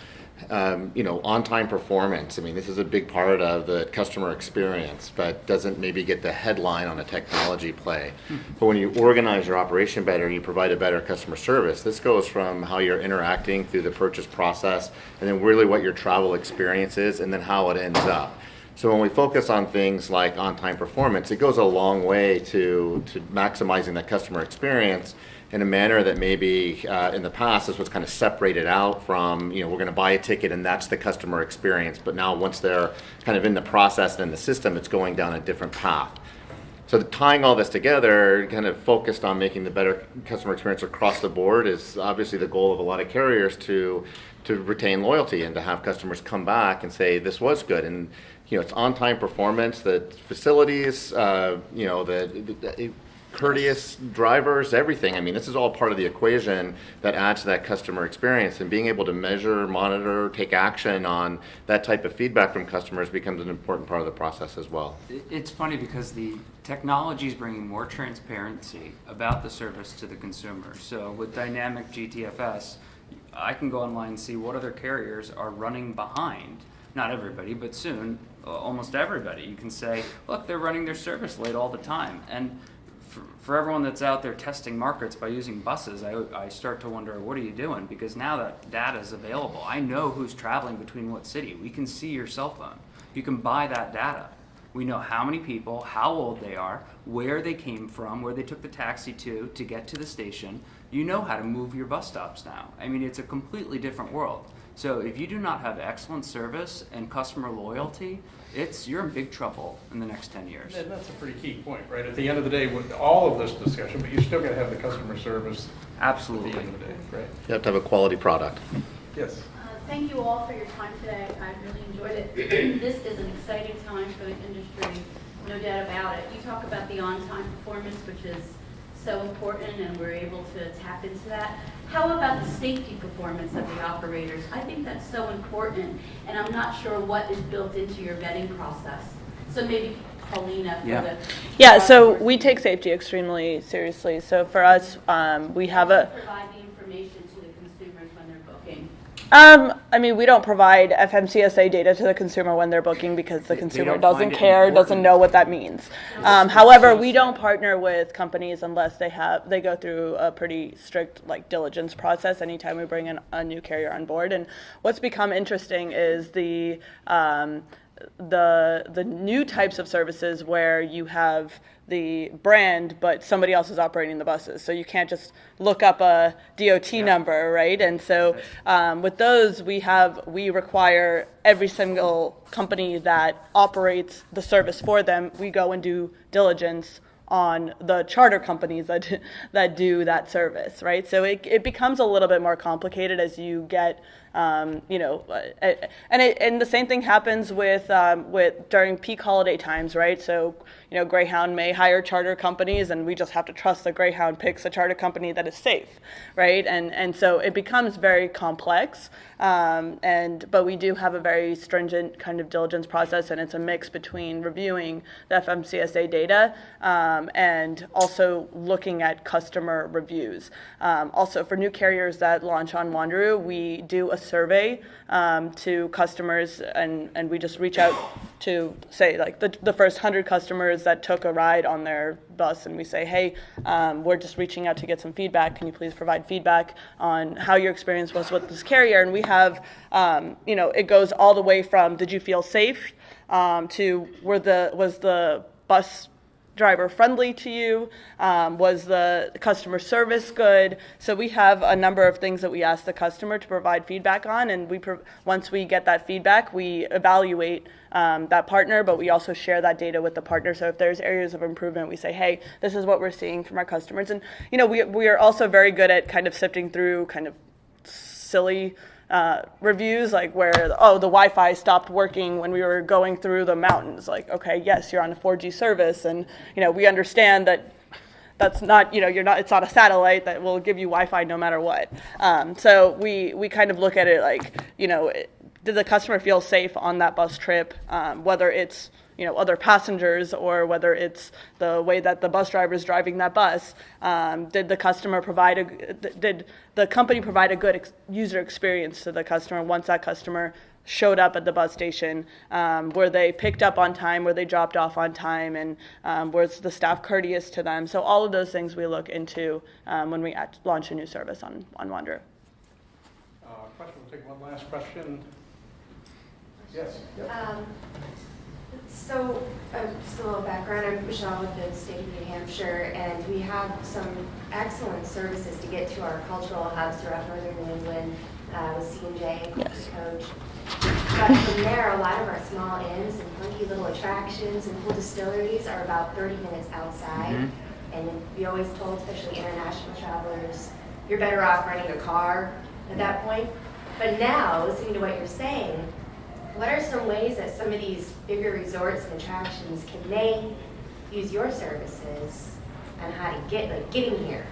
On-time performance, this is a big part of the customer experience, but doesn't maybe get the headline on a technology play. But when you organize your operation better, you provide a better customer service. This goes from how you're interacting through the purchase process, and then really what your travel experience is, and then how it ends up. So when we focus on things like on-time performance, it goes a long way to maximizing that customer experience in a manner that maybe in the past is what's kind of separated out from, we're going to buy a ticket and that's the customer experience. But now once they're kind of in the process and in the system, it's going down a different path. So tying all this together, kind of focused on making the better customer experience across the board is obviously the goal of a lot of carriers to retain loyalty and to have customers come back and say, this was good. And it's on-time performance, the facilities, the courteous drivers, everything. This is all part of the equation that adds to that customer experience, and being able to measure, monitor, take action on that type of feedback from customers becomes an important part of the process as well. It's funny because the technology is bringing more transparency about the service to the consumer. So with dynamic GTFS, I can go online and see what other carriers are running behind. Not everybody, but soon, almost everybody. You can say, look, they're running their service late all the time. And for everyone that's out there testing markets by using buses, I start to wonder, what are you doing? Because now that data is available, I know who's traveling between what city. We can see your cell phone. You can buy that data. We know how many people, how old they are, where they came from, where they took the taxi to get to the station. You know how to move your bus stops now. I mean, it's a completely different world. So if you do not have excellent service and customer loyalty, you're in big trouble in the next 10 years. And that's a pretty key point, right? At the end of the day, with all of this discussion, but you still got to have the customer service Absolutely. at the end of the day, right? You have to have a quality product. Yes. Thank you all for your time today. I really enjoyed it. This is an exciting time for the industry, no doubt about it. You talk about the on-time performance, which is so important, and we're able to tap into that. How about the safety performance of the operators? I think that's so important, and I'm not sure what is built into your vetting process. So maybe Paulina for the... Yeah, so we take safety extremely seriously. So for us, we have a... Provide the information to the consumers when they're booking. I mean, we don't provide FMCSA data to the consumer when they're booking because the consumer don't doesn't find it care, doesn't important. know what that means. However, we don't partner with companies unless they go through a pretty strict diligence process anytime we bring in a new carrier on board. And what's become interesting is the new types of services where you have the brand, but somebody else is operating the buses. So you can't just look up a DOT number, right? And so with those, we require every single company that operates the service for them, we go and do diligence on the charter companies that do that service, right? So it becomes a little bit more complicated as you get, and the same thing happens with during peak holiday times, right? So Greyhound may hire charter companies, and we just have to trust that Greyhound picks a charter company that is safe, right? And so it becomes very complex, but we do have a very stringent kind of diligence process, and it's a mix between reviewing the FMCSA data and also looking at customer reviews. Also, for new carriers that launch on Wanderu, we do a survey to customers, and we just reach out to, say, the first 100 customers that took a ride on their bus, and we say, hey, we're just reaching out to get some feedback. Can you please provide feedback on how your experience was with this carrier? And we have, it goes all the way from did you feel safe to was the bus driver friendly to you? Was the customer service good? So we have a number of things that we ask the customer to provide feedback on, and once we get that feedback, we evaluate that partner, but we also share that data with the partner. So if there's areas of improvement, we say, hey, this is what we're seeing from our customers. And we are also very good at kind of sifting through kind of silly reviews, where the Wi-Fi stopped working when we were going through the mountains. Okay, yes, you're on a 4G service, and we understand that that's not, it's not a satellite that will give you Wi-Fi no matter what. So we kind of look at it did the customer feel safe on that bus trip, whether it's other passengers or whether it's the way that the bus driver is driving that bus. Did the company provide a good user experience to the customer once that customer showed up at the bus station? Were they picked up on time? Were they dropped off on time? And was the staff courteous to them? So all of those things we look into when we launch a new service on Wanderu. Question. We'll take one last question. Yes. Yep. So, just a little background. I'm Michelle with the state of New Hampshire, and we have some excellent services to get to our cultural hubs throughout northern New England with C&J, Yes. Coach. But from there, a lot of our small inns and funky little attractions and cool distilleries are about 30 minutes outside. Mm-hmm. And we always told, especially international travelers, you're better off renting a car at that point. But now, listening to what you're saying, what are some ways that some of these bigger resorts and attractions, can they use your services on how to getting here?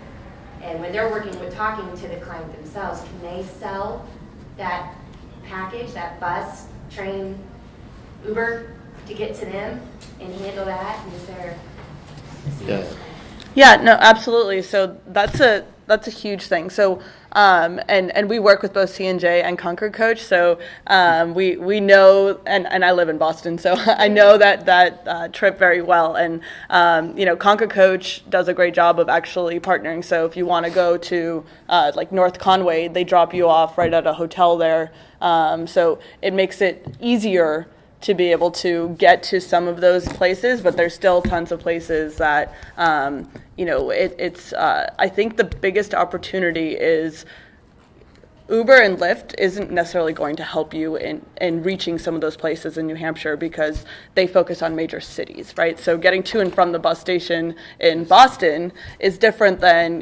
And when they're talking to the client themselves, can they sell that package, that bus, train, Uber to get to them and handle that? And is there Yeah. Yeah, no, absolutely. So that's a huge thing. So And we work with both C&J and Concord Coach, so we know, and I live in Boston, so I know that trip very well. And Concord Coach does a great job of actually partnering. So if you want to go to like North Conway, they drop you off right at a hotel there. So it makes it easier to be able to get to some of those places, but there's still tons of places that, I think the biggest opportunity is Uber and Lyft isn't necessarily going to help you in reaching some of those places in New Hampshire because they focus on major cities, right? So getting to and from the bus station in Boston is different than,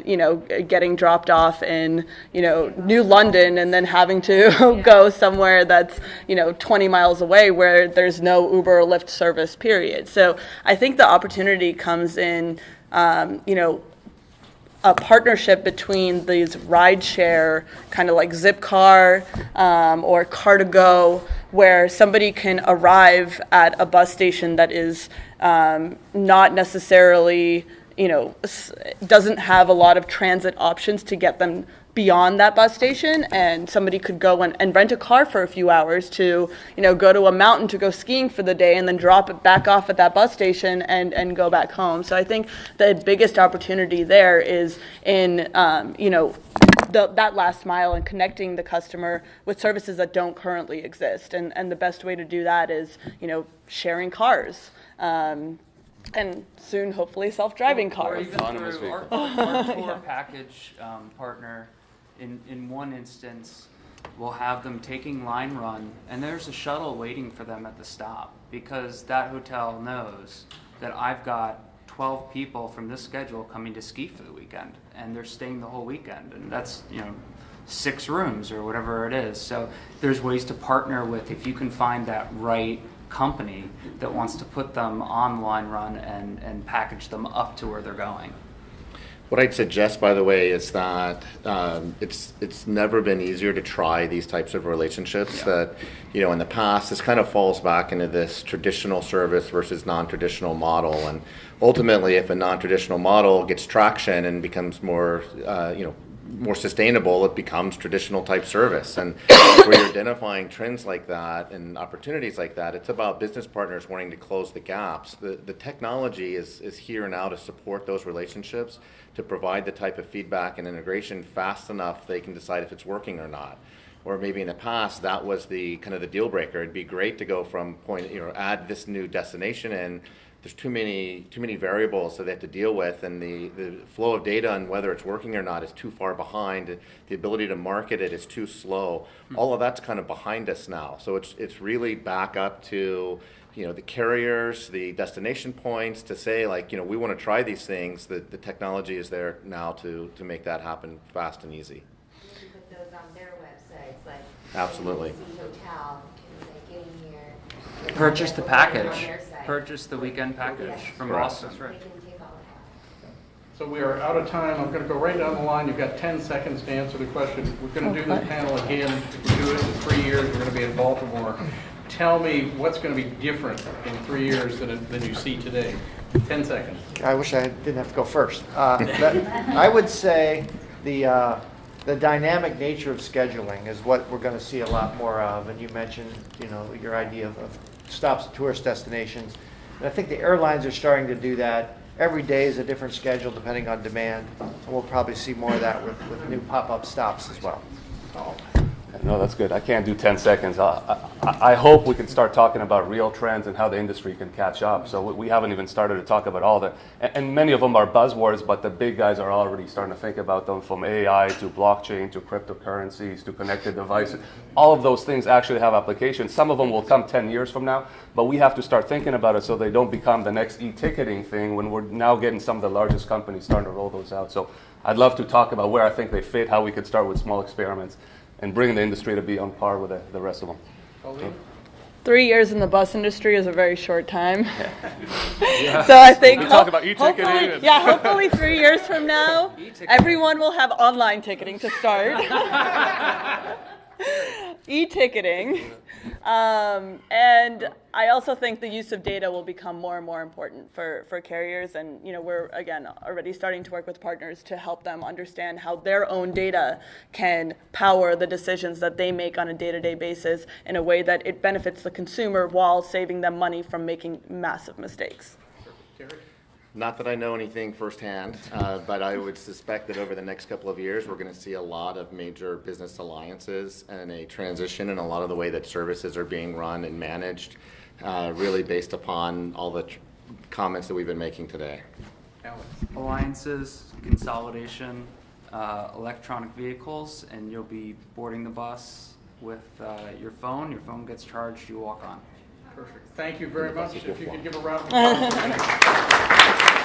getting dropped off in, New London and then having to go somewhere that's, 20 miles away where there's no Uber or Lyft service, period. So I think the opportunity comes in, a partnership between these rideshare, kind of like Zipcar or Car2Go, where somebody can arrive at a bus station that is not necessarily, doesn't have a lot of transit options to get them beyond that bus station, and somebody could go and rent a car for a few hours to, go to a mountain to go skiing for the day and then drop it back off at that bus station and go back home. So I think the biggest opportunity there is in, that last mile and connecting the customer with services that don't currently exist. And the best way to do that is, sharing cars. And soon, hopefully, self-driving Or cars. even through our tour package partner, in one instance, we'll have them taking line run, and there's a shuttle waiting for them at the stop because that hotel knows that I've got 12 people from this schedule coming to ski for the weekend, and they're staying the whole weekend, and that's 6 rooms or whatever it is. So there's ways to partner with, if you can find that right company that wants to put them on line run and package them up to where they're going. What I'd suggest, by the way, is that it's never been easier to try these types of relationships. Yeah. That, in the past, this kind of falls back into this traditional service versus non-traditional model. And ultimately, if a non-traditional model gets traction and becomes more, more sustainable, it becomes traditional type service. And where you're identifying trends like that and opportunities like that, it's about business partners wanting to close the gaps. The technology is here now to support those relationships, to provide the type of feedback and integration fast enough they can decide if it's working or not. Or maybe in the past, that was the kind of the deal breaker. It'd be great to go from add this new destination in. There's too many variables that they have to deal with, and the flow of data on whether it's working or not is too far behind. The ability to market it is too slow. All of that's kind of behind us now. So it's really back up to the carriers, the destination points to say we want to try these things. The technology is there now to make that happen fast and easy. You can put those on their websites, like Absolutely. ABC Hotel can say, get in here. Purchase the On package. their site. Purchase the weekend package from Correct. Boston. They can take all of that. So we are out of time. I'm going to go right down the line. You've got 10 seconds to answer the question. We're going to do this panel again. If we do it in 3 years, we're going to be in Baltimore. Tell me what's going to be different in 3 years than you see today. 10 seconds. I wish I didn't have to go first. I would say the dynamic nature of scheduling is what we're going to see a lot more of. And you mentioned, your idea of stops at tourist destinations. And I think the airlines are starting to do that. Every day is a different schedule depending on demand. And we'll probably see more of that with new pop-up stops as well. No, that's good. I can't do 10 seconds. I hope we can start talking about real trends and how the industry can catch up. So we haven't even started to talk about all that. And many of them are buzzwords, but the big guys are already starting to think about them, from AI to blockchain to cryptocurrencies to connected devices. All of those things actually have applications. Some of them will come 10 years from now, but we have to start thinking about it so they don't become the next e-ticketing thing when we're now getting some of the largest companies starting to roll those out. So I'd love to talk about where I think they fit, how we could start with small experiments, and bring the industry to be on par with the rest of them. Colleen? 3 years in the bus industry is a very short time. So I think We talk about e-ticketing. hopefully 3 years from now, everyone will have online ticketing to start. E-ticketing. And I also think the use of data will become more and more important for carriers. And, we're, again, already starting to work with partners to help them understand how their own data can power the decisions that they make on a day-to-day basis in a way that it benefits the consumer while saving them money from making massive mistakes. Terry? Not that I know anything firsthand, but I would suspect that over the next couple of years, we're going to see a lot of major business alliances and a transition in a lot of the way that services are being run and managed, really based upon all the comments that we've been making today. Alex? Alliances, consolidation, electronic vehicles, and you'll be boarding the bus with your phone. Your phone gets charged, you walk on. Perfect. Thank you very much. If you could give a round of applause.